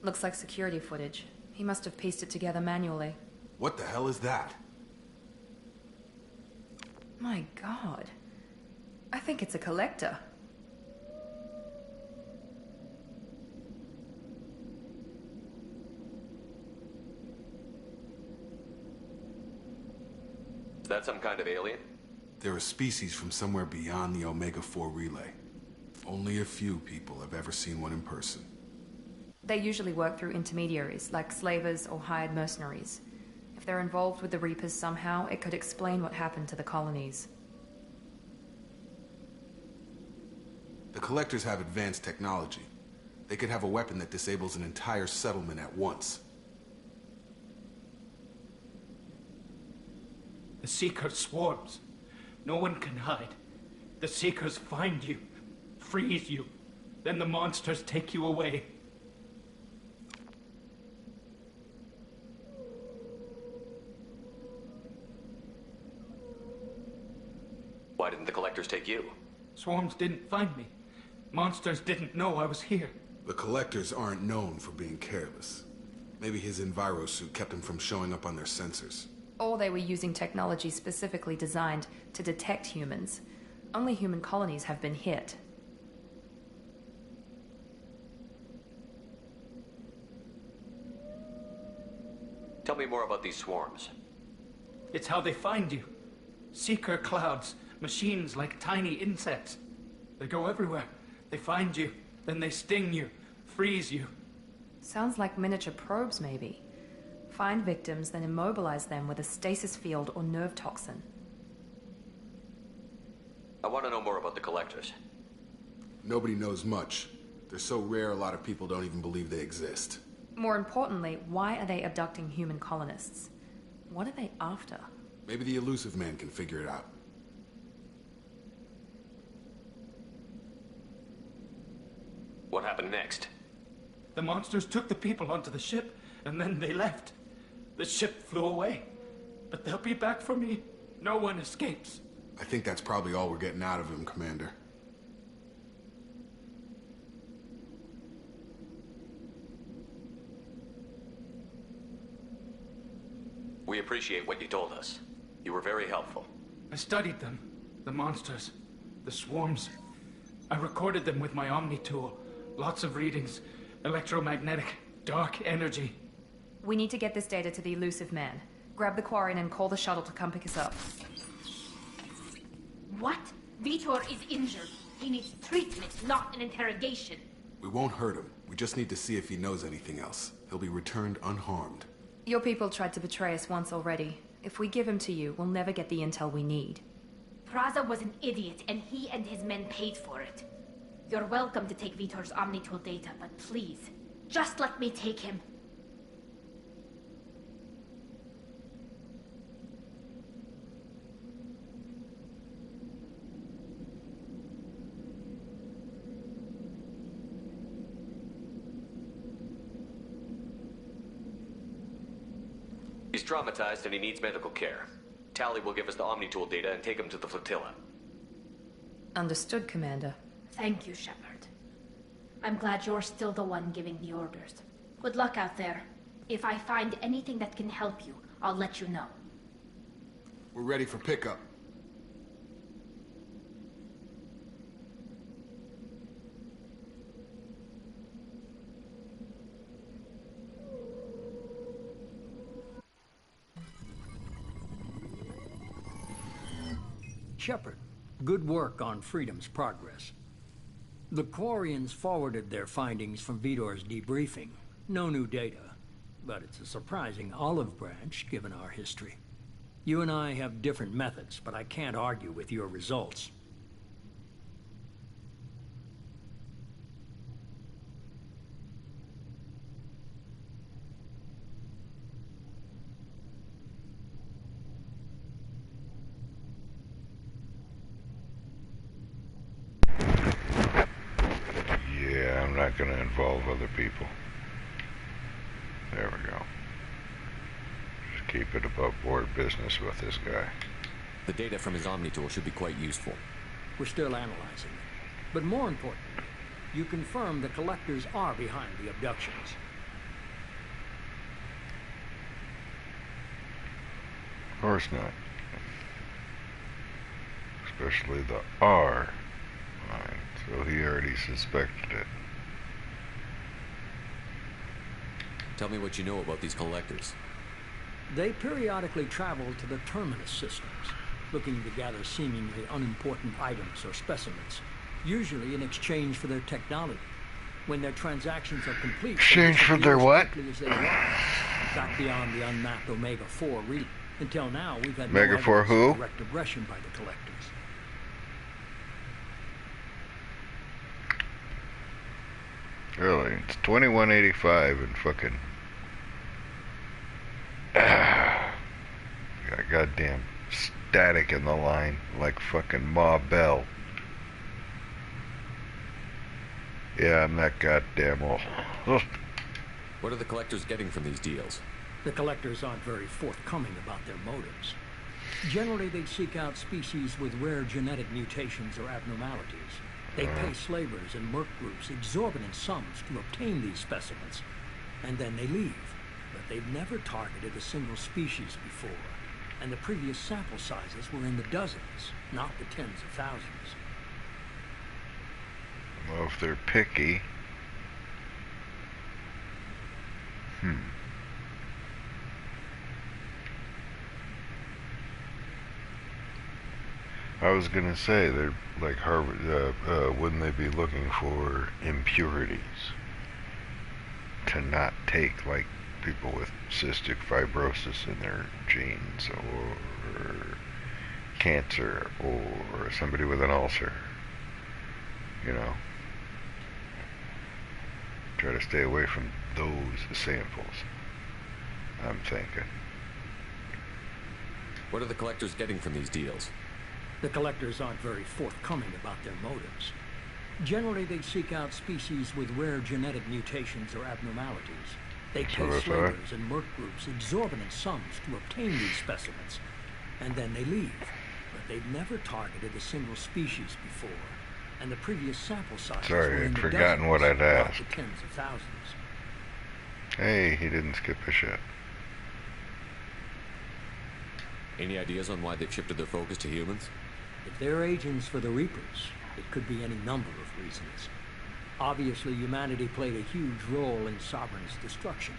Looks like security footage. He must have pieced it together manually. What the hell is that? My god. I think it's a collector. Is that some kind of alien? They're a species from somewhere beyond the Omega-4 relay. Only a few people have ever seen one in person. They usually work through intermediaries, like slavers or hired mercenaries. If they're involved with the Reapers somehow, it could explain what happened to the colonies. The Collectors have advanced technology. They could have a weapon that disables an entire settlement at once. The Seeker swarms. No one can hide. The Seekers find you, freeze you, then the monsters take you away. Why didn't the Collectors take you? Swarms didn't find me. Monsters didn't know I was here. The Collectors aren't known for being careless. Maybe his envirosuit kept him from showing up on their sensors. Or they were using technology specifically designed to detect humans. Only human colonies have been hit. Tell me more about these swarms. It's how they find you. Seeker clouds, machines like tiny insects. They go everywhere. They find you, then they sting you, freeze you. Sounds like miniature probes, maybe. Find victims, then immobilize them with a stasis field or nerve toxin. I want to know more about the Collectors. Nobody knows much. They're so rare, a lot of people don't even believe they exist. More importantly, why are they abducting human colonists? What are they after? Maybe the elusive man can figure it out. What happened next? The monsters took the people onto the ship, and then they left. The ship flew away. But they'll be back for me. No one escapes. I think that's probably all we're getting out of him, Commander. We appreciate what you told us. You were very helpful. I studied them. The monsters. The swarms. I recorded them with my Omni tool. Lots of readings. Electromagnetic. Dark energy. We need to get this data to the elusive man. Grab the Quarian and call the shuttle to come pick us up. What? Vitor is injured. He needs treatment, not an interrogation. We won't hurt him. We just need to see if he knows anything else. He'll be returned unharmed. Your people tried to betray us once already. If we give him to you, we'll never get the intel we need. Praza was an idiot, and he and his men paid for it. You're welcome to take Vitor's Omnitool data, but please, just let me take him. He's traumatized and he needs medical care. Tali will give us the Omnitool data and take him to the flotilla. Understood, Commander. Thank you, Shepard. I'm glad you're still the one giving the orders. Good luck out there. If I find anything that can help you, I'll let you know. We're ready for pickup. Shepard, good work on Freedom's progress. The Quarians forwarded their findings from Vitor's debriefing. No new data, but it's a surprising olive branch given our history. You and I have different methods, but I can't argue with your results. Not going to involve other people. There we go. Just keep it above board business with this guy. The data from his Omnitool should be quite useful. We're still analyzing it. But more importantly, you confirm the Collectors are behind the abductions. Of course not. Especially the R line, so he already suspected it. Tell me what you know about these collectors. They periodically travel to the terminus systems, looking to gather seemingly unimportant items or specimens, usually in exchange for their technology. When their transactions are complete, exchange for their what? As they back beyond the unmapped Omega-4 region. Until now, we've had Omega-4 who? Direct aggression by the collectors. Really? It's 2185 and fucking... got goddamn static in the line like fucking Ma Bell. Yeah, I'm that goddamn old. What are the collectors getting from these deals? The collectors aren't very forthcoming about their motives. Generally, they seek out species with rare genetic mutations or abnormalities. They pay slavers and merc groups exorbitant sums to obtain these specimens, and then they leave. But they've never targeted a single species before, and the previous sample sizes were in the dozens, not the tens of thousands. Well, if they're picky... I was gonna say, they're like Harvard, wouldn't they be looking for impurities to not take, like people with cystic fibrosis in their genes, or cancer, or somebody with an ulcer, you know? Try to stay away from those samples, I'm thinking. What are the collectors getting from these deals? The collectors aren't very forthcoming about their motives. Generally, they seek out species with rare genetic mutations or abnormalities. They pay slavers and merc groups exorbitant sums to obtain these specimens, and then they leave. But they've never targeted a single species before, and the previous sample sizes were in the forgotten dozens, what I'd not asked. the tens of thousands. Hey, he didn't skip a shit. Any ideas on why they've shifted their focus to humans? If they're agents for the Reapers, it could be any number of reasons. Obviously, humanity played a huge role in Sovereign's destruction.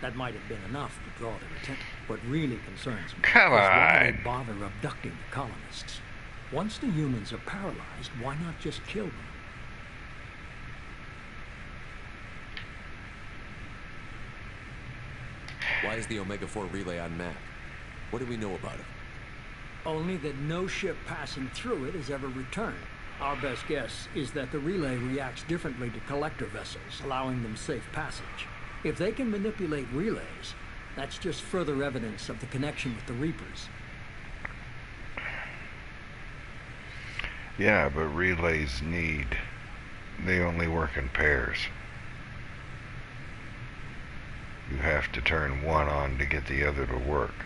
That might have been enough to draw their attention. What really concerns me is why they bother abducting the colonists. Once the humans are paralyzed, why not just kill them? Why is the Omega-4 relay unmapped? What do we know about it? Only that no ship passing through it has ever returned. Our best guess is that the relay reacts differently to collector vessels, allowing them safe passage. If they can manipulate relays, that's just further evidence of the connection with the Reapers. Yeah, but relays they only work in pairs. You have to turn one on to get the other to work.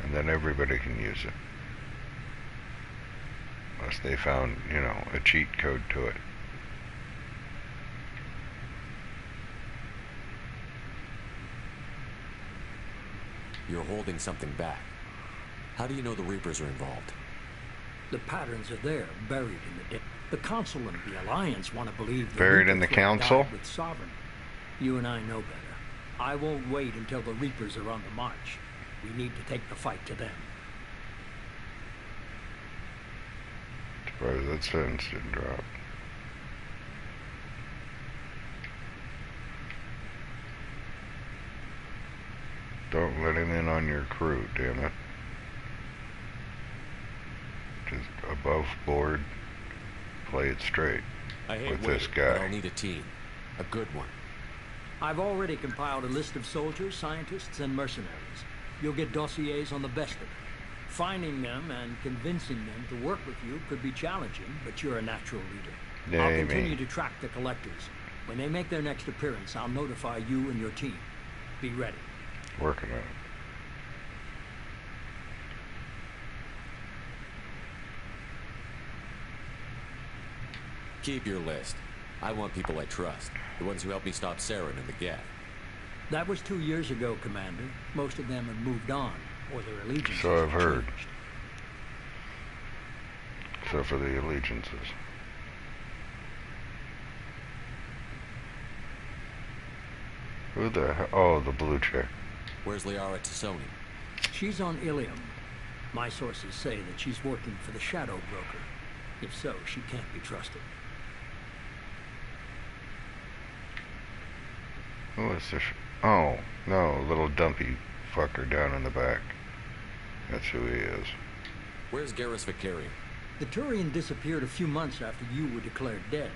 And then everybody can use it. Unless they found, you know, a cheat code to it. You're holding something back. How do you know the Reapers are involved? The patterns are there, buried in the depth. The Council and the Alliance want to believe the buried in the Reaper Council? died with Sovereign. You and I know better. I won't wait until the Reapers are on the march. We need to take the fight to them. Surprised that sentence didn't drop. Don't let him in on your crew, damn it. Just above board, play it straight with this guy. But I'll need a team. A good one. I've already compiled a list of soldiers, scientists, and mercenaries. You'll get dossiers on the best of them. Finding them and convincing them to work with you could be challenging, but you're a natural leader. I'll continue to track the collectors. When they make their next appearance, I'll notify you and your team. Be ready. Working on it. Keep your list. I want people I trust. The ones who helped me stop Saren and the Geth. That was 2 years ago, Commander. Most of them have moved on, or their allegiances So I've have heard. changed. Except for the allegiances. Who the hell? Oh, the blue chick. Where's Liara Tassoni? She's on Ilium. My sources say that she's working for the Shadow Broker. If so, she can't be trusted. Who is this? Oh, no, little dumpy fucker down in the back. That's who he is. Where's Garrus Vicarian? The Turian disappeared a few months after you were declared dead.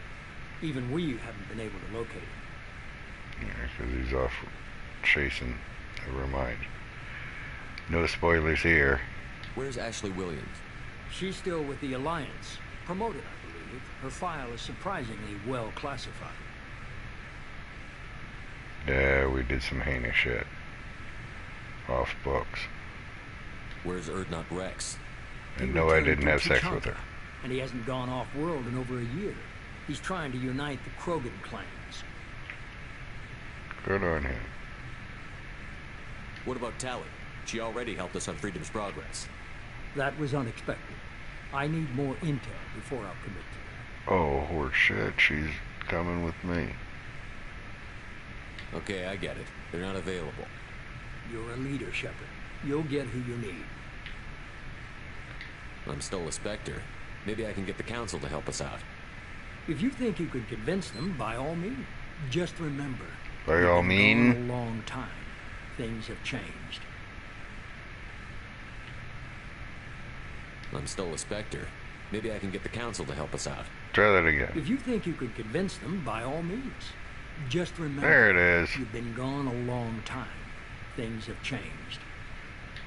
Even we haven't been able to locate him. Yeah, 'cause he's off chasing. Never mind. No spoilers here. Where's Ashley Williams? She's still with the Alliance. Promoted, I believe. Her file is surprisingly well classified. Yeah, we did some heinous shit. Off books. Where's Erdnot Rex? And no, I didn't have sex with her. And he hasn't gone off-world in over a year. He's trying to unite the Krogan clans. Good on him. What about Tali? She already helped us on Freedom's Progress. That was unexpected. I need more intel before I'll commit to that. Oh, horse shit, she's coming with me. Okay, I get it. They're not available. You're a leader, Shepard. You'll get who you need. I'm still a Spectre. Maybe I can get the Council to help us out. If you think you could convince them, by all means. Just remember. By all means? A long time. Things have changed. I'm still a Spectre. Maybe I can get the Council to help us out. Try that again. If you think you could convince them, by all means. Just remember. There it is. You've been gone a long time. Things have changed.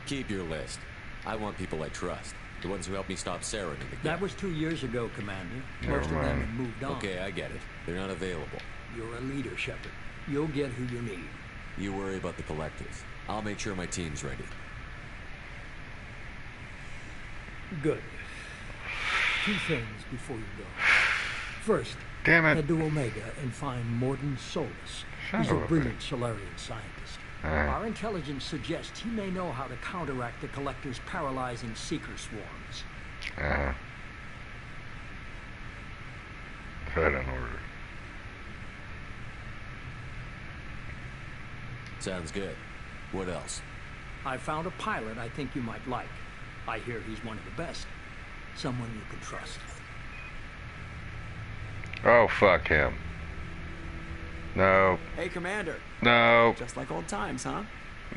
Keep your list. I want people I trust. The ones who helped me stop Saren in the game. That was 2 years ago, Commander. Never Most of them mind. have moved on. Okay, I get it. They're not available. You're a leader, Shepard. You'll get who you need. You worry about the Collectors. I'll make sure my team's ready. Good. 2 things before you go. First, Damn it. head to Omega and find Mordin Solus. Son He's a of a brilliant Solarian scientist. Uh-huh. Our intelligence suggests he may know how to counteract the Collector's paralyzing Seeker swarms. Uh-huh. That in order. Sounds good. What else? I found a pilot I think you might like. I hear he's one of the best. Someone you can trust. Oh, fuck him. No. Hey, Commander. No. Just like old times, huh?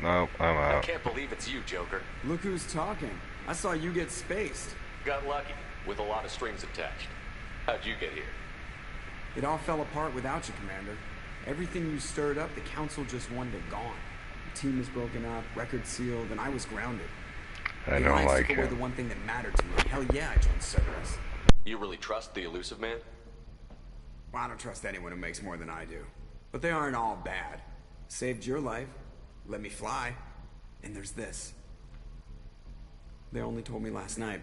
No, I'm I out. can't believe it's you, Joker. Look who's talking. I saw you get spaced. Got lucky, with a lot of strings attached. How'd you get here? It all fell apart without you, Commander. Everything you stirred up, the Council just wanted it gone. The team was broken up, record sealed, and I was grounded. I don't like took away him. the one thing that mattered to me. Hell yeah, I joined Cerberus. You really trust the Elusive Man? Well, I don't trust anyone who makes more than I do. But they aren't all bad. Saved your life, let me fly, and there's this. They only told me last night.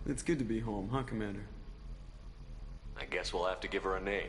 It's good to be home, huh, Commander? I guess we'll have to give her a name.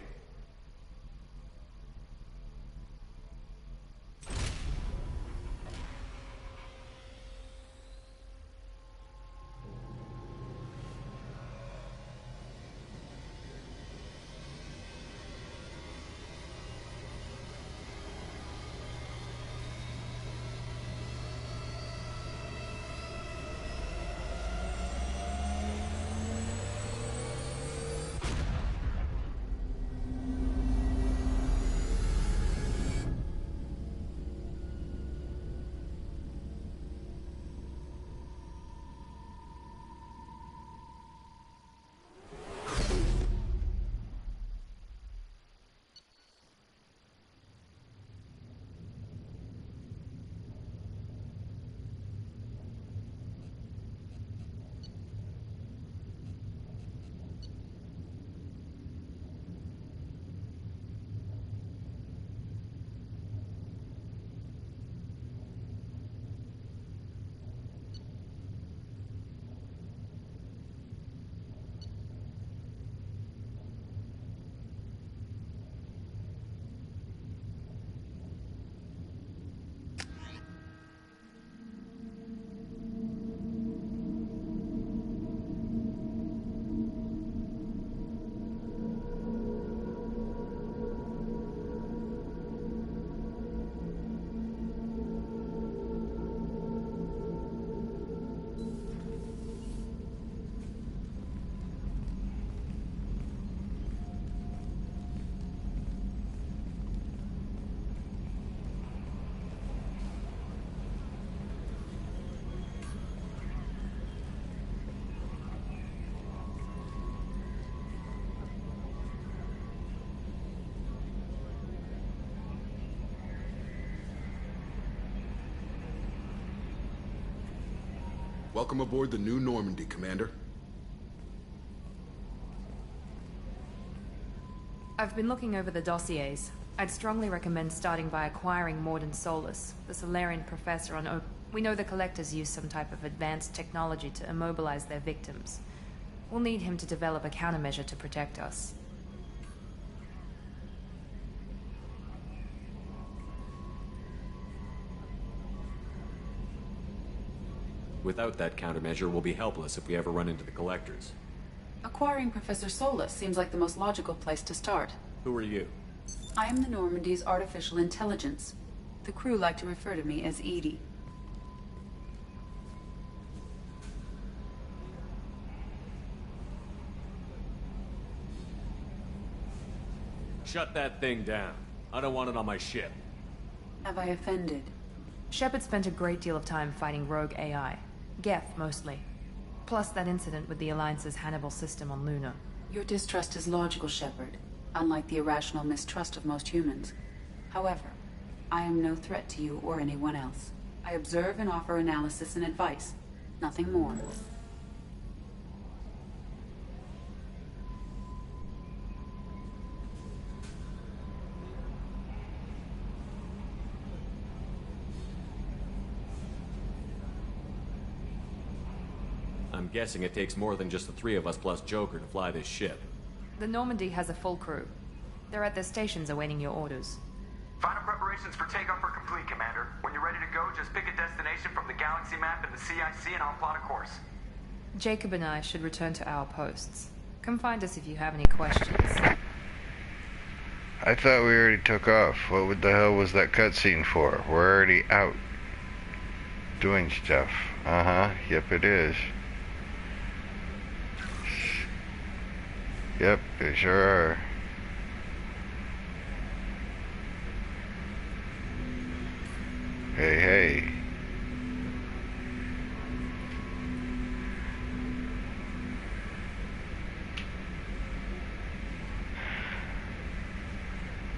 Welcome aboard the new Normandy, Commander. I've been looking over the dossiers. I'd strongly recommend starting by acquiring Morden Solus, the Solarian professor on Oak. We know the Collectors use some type of advanced technology to immobilize their victims. We'll need him to develop a countermeasure to protect us. Without that countermeasure, we'll be helpless if we ever run into the Collectors. Acquiring Professor Solus seems like the most logical place to start. Who are you? I am the Normandy's artificial intelligence. The crew like to refer to me as Edie. Shut that thing down. I don't want it on my ship. Have I offended? Shepard spent a great deal of time fighting rogue AI. Geth, mostly. Plus that incident with the Alliance's Hannibal system on Luna. Your distrust is logical, Shepard, unlike the irrational mistrust of most humans. However, I am no threat to you or anyone else. I observe and offer analysis and advice. Nothing more. I'm guessing it takes more than just the three of us plus Joker to fly this ship. The Normandy has a full crew. They're at their stations awaiting your orders. Final preparations for takeoff are complete, Commander. When you're ready to go, just pick a destination from the galaxy map in the CIC and I'll plot a course. Jacob and I should return to our posts. Come find us if you have any questions. I thought we already took off. What the hell was that cutscene for? We're already out. Doing stuff. Uh-huh. Yep, it is. Yep, they sure are. Hey, hey.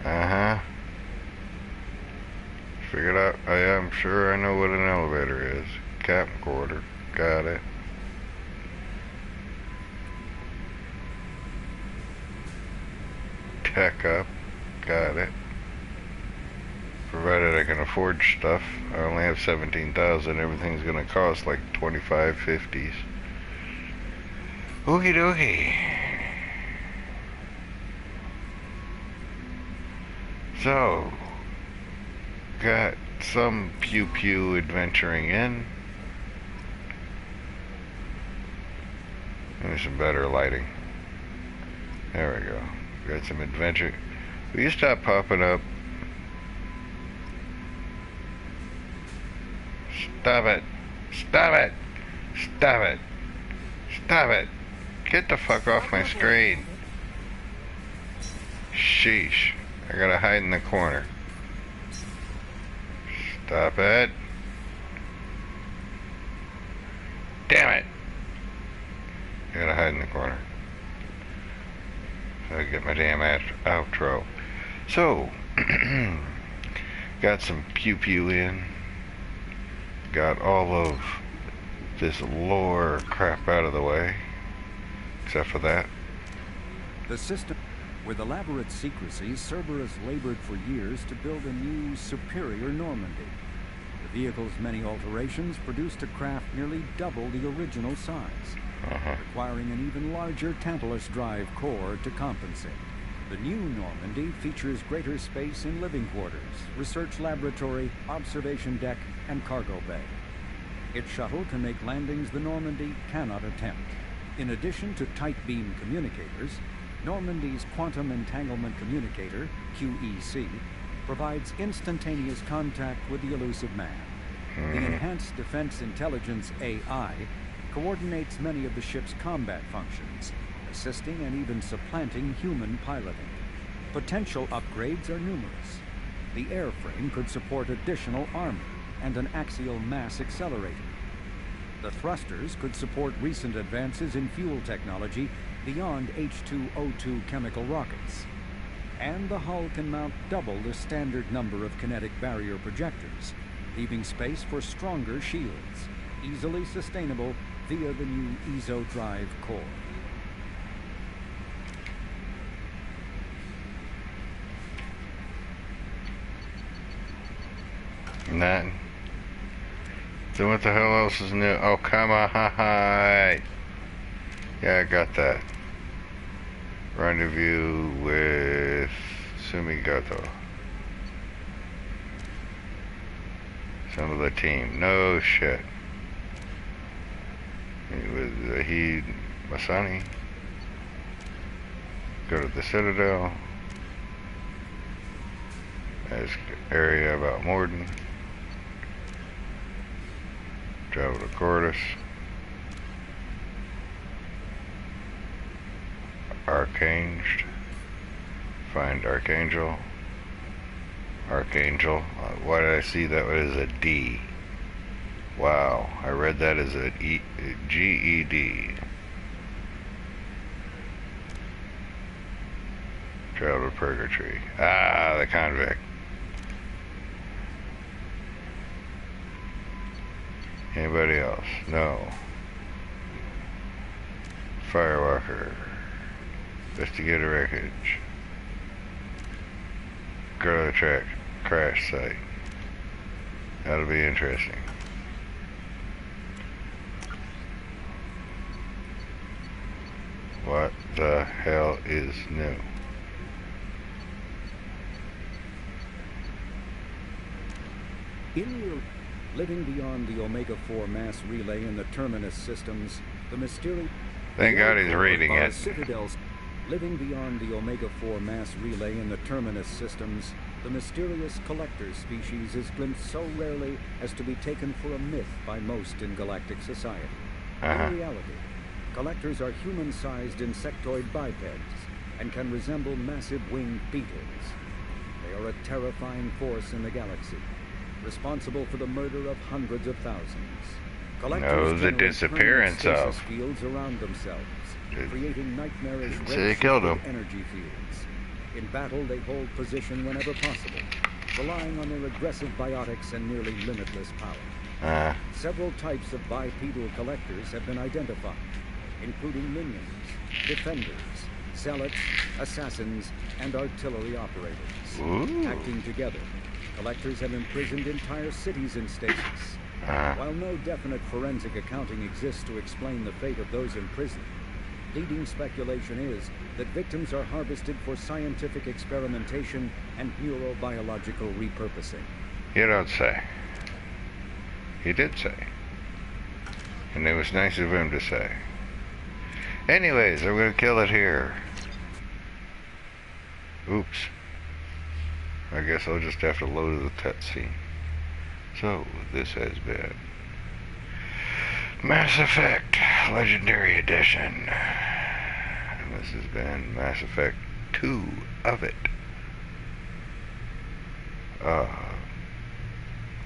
Uh-huh. Figured out. I'm sure I know what an elevator is. Captain quarter. Got it. Tech up. Got it. Provided I can afford stuff. I only have 17,000. Everything's gonna cost like 25, 50s. Okie dokie. So, got some pew-pew adventuring in. Maybe some better lighting. There we go. Got some adventure. Will you stop popping up? Stop it. Stop it. Stop it. Stop it. Get the fuck off my screen. Sheesh. I gotta hide in the corner. Stop it. Damn it. I gotta hide in the corner. So I get my damn outro. So, got some pew-pew in. Got all of this lore crap out of the way. Except for that. The system. With elaborate secrecy, Cerberus labored for years to build a new, superior Normandy. The vehicle's many alterations produced a craft nearly double the original size, requiring an even larger Tantalus drive core to compensate. The new Normandy features greater space in living quarters, research laboratory, observation deck, and cargo bay. Its shuttle can make landings the Normandy cannot attempt. In addition to tight beam communicators, Normandy's Quantum Entanglement Communicator, QEC, provides instantaneous contact with the elusive man. The Enhanced Defense Intelligence AI coordinates many of the ship's combat functions, assisting and even supplanting human piloting. Potential upgrades are numerous. The airframe could support additional armor and an axial mass accelerator. The thrusters could support recent advances in fuel technology beyond H2O2 chemical rockets. And the hull can mount double the standard number of kinetic barrier projectors, leaving space for stronger shields. easily sustainable via the new EZO drive core. Nothing. So what the hell else is new? Oh, come on. Yeah, I got that. Rendezvous with Sumigato. Some of the team. No shit. With Zahid Masani. Go to the Citadel. Ask area about Morden. Travel to Cordis. Archanged. Find Archangel. Archangel. Why did I see that as a D? Wow, I read that as a G-E-D. Travel to Purgatory. Ah, the convict. Anybody else? No. Firewalker. Investigate a wreckage. Go to the track. Crash site. That'll be interesting. What the hell is new? In your living beyond the Omega-4 mass relay in the Terminus systems, the mysterious... Thank God he's reading it. Citadels. Living beyond the Omega-4 mass relay in the Terminus systems, the mysterious collector species is glimpsed so rarely as to be taken for a myth by most in galactic society. In reality, collectors are human-sized insectoid bipeds and can resemble massive winged beetles. They are a terrifying force in the galaxy, responsible for the murder of hundreds of thousands. Collectors the disappearance of fields around themselves, creating nightmarish energy fields. In battle, they hold position whenever possible, relying on their aggressive biotics and nearly limitless power. Several types of bipedal collectors have been identified, including minions, defenders, zealots, assassins, and artillery operators. Acting together, collectors have imprisoned entire cities in stasis. While no definite forensic accounting exists to explain the fate of those imprisoned, leading speculation is that victims are harvested for scientific experimentation and neurobiological repurposing. You don't say. He did say. And it was nice of him to say. Anyways, I'm gonna kill it here. Oops. I guess I'll just have to load the cutscene. So, this has been Mass Effect Legendary Edition. And this has been Mass Effect 2 of it.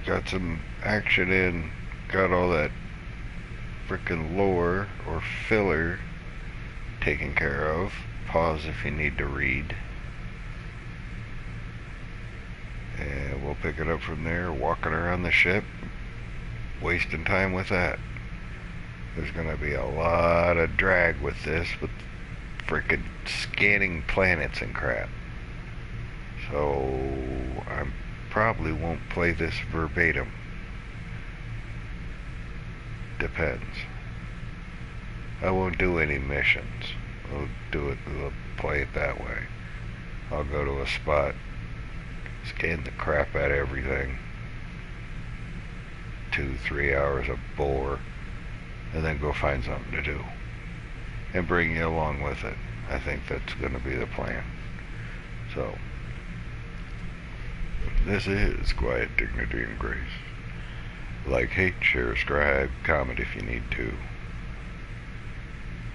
Got some action in, got all that frickin' lore or filler taken care of. Pause if you need to read. And we'll pick it up from there, walking around the ship, wasting time with that. There's gonna be a lot of drag with this, with frickin' scanning planets and crap. So, I probably won't play this verbatim. Depends. I won't do any missions. I'll play it that way. I'll go to a spot, scan the crap out of everything, 2-3 hours of bore, and then go find something to do and bring you along with it. I think that's going to be the plan. So, this is Quiet Dignity and Grace. Like, hate, share, scribe, comment if you need to.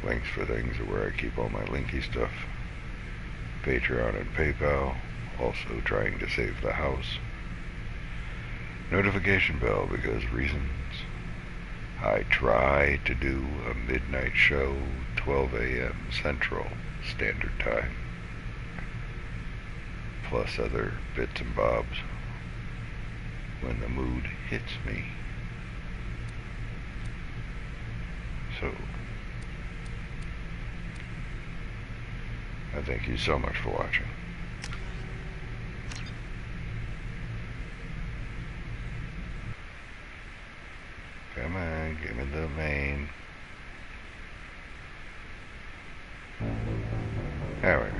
Links for things are where I keep all my linky stuff. Patreon and PayPal. Also trying to save the house. Notification bell because reasons. I try to do a midnight show, 12 a.m. Central Standard Time. Plus other bits and bobs when the mood hits me. episode. I thank you so much for watching. Come on, give me the vein. There we go.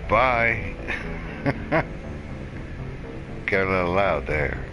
Bye. Got a little loud there.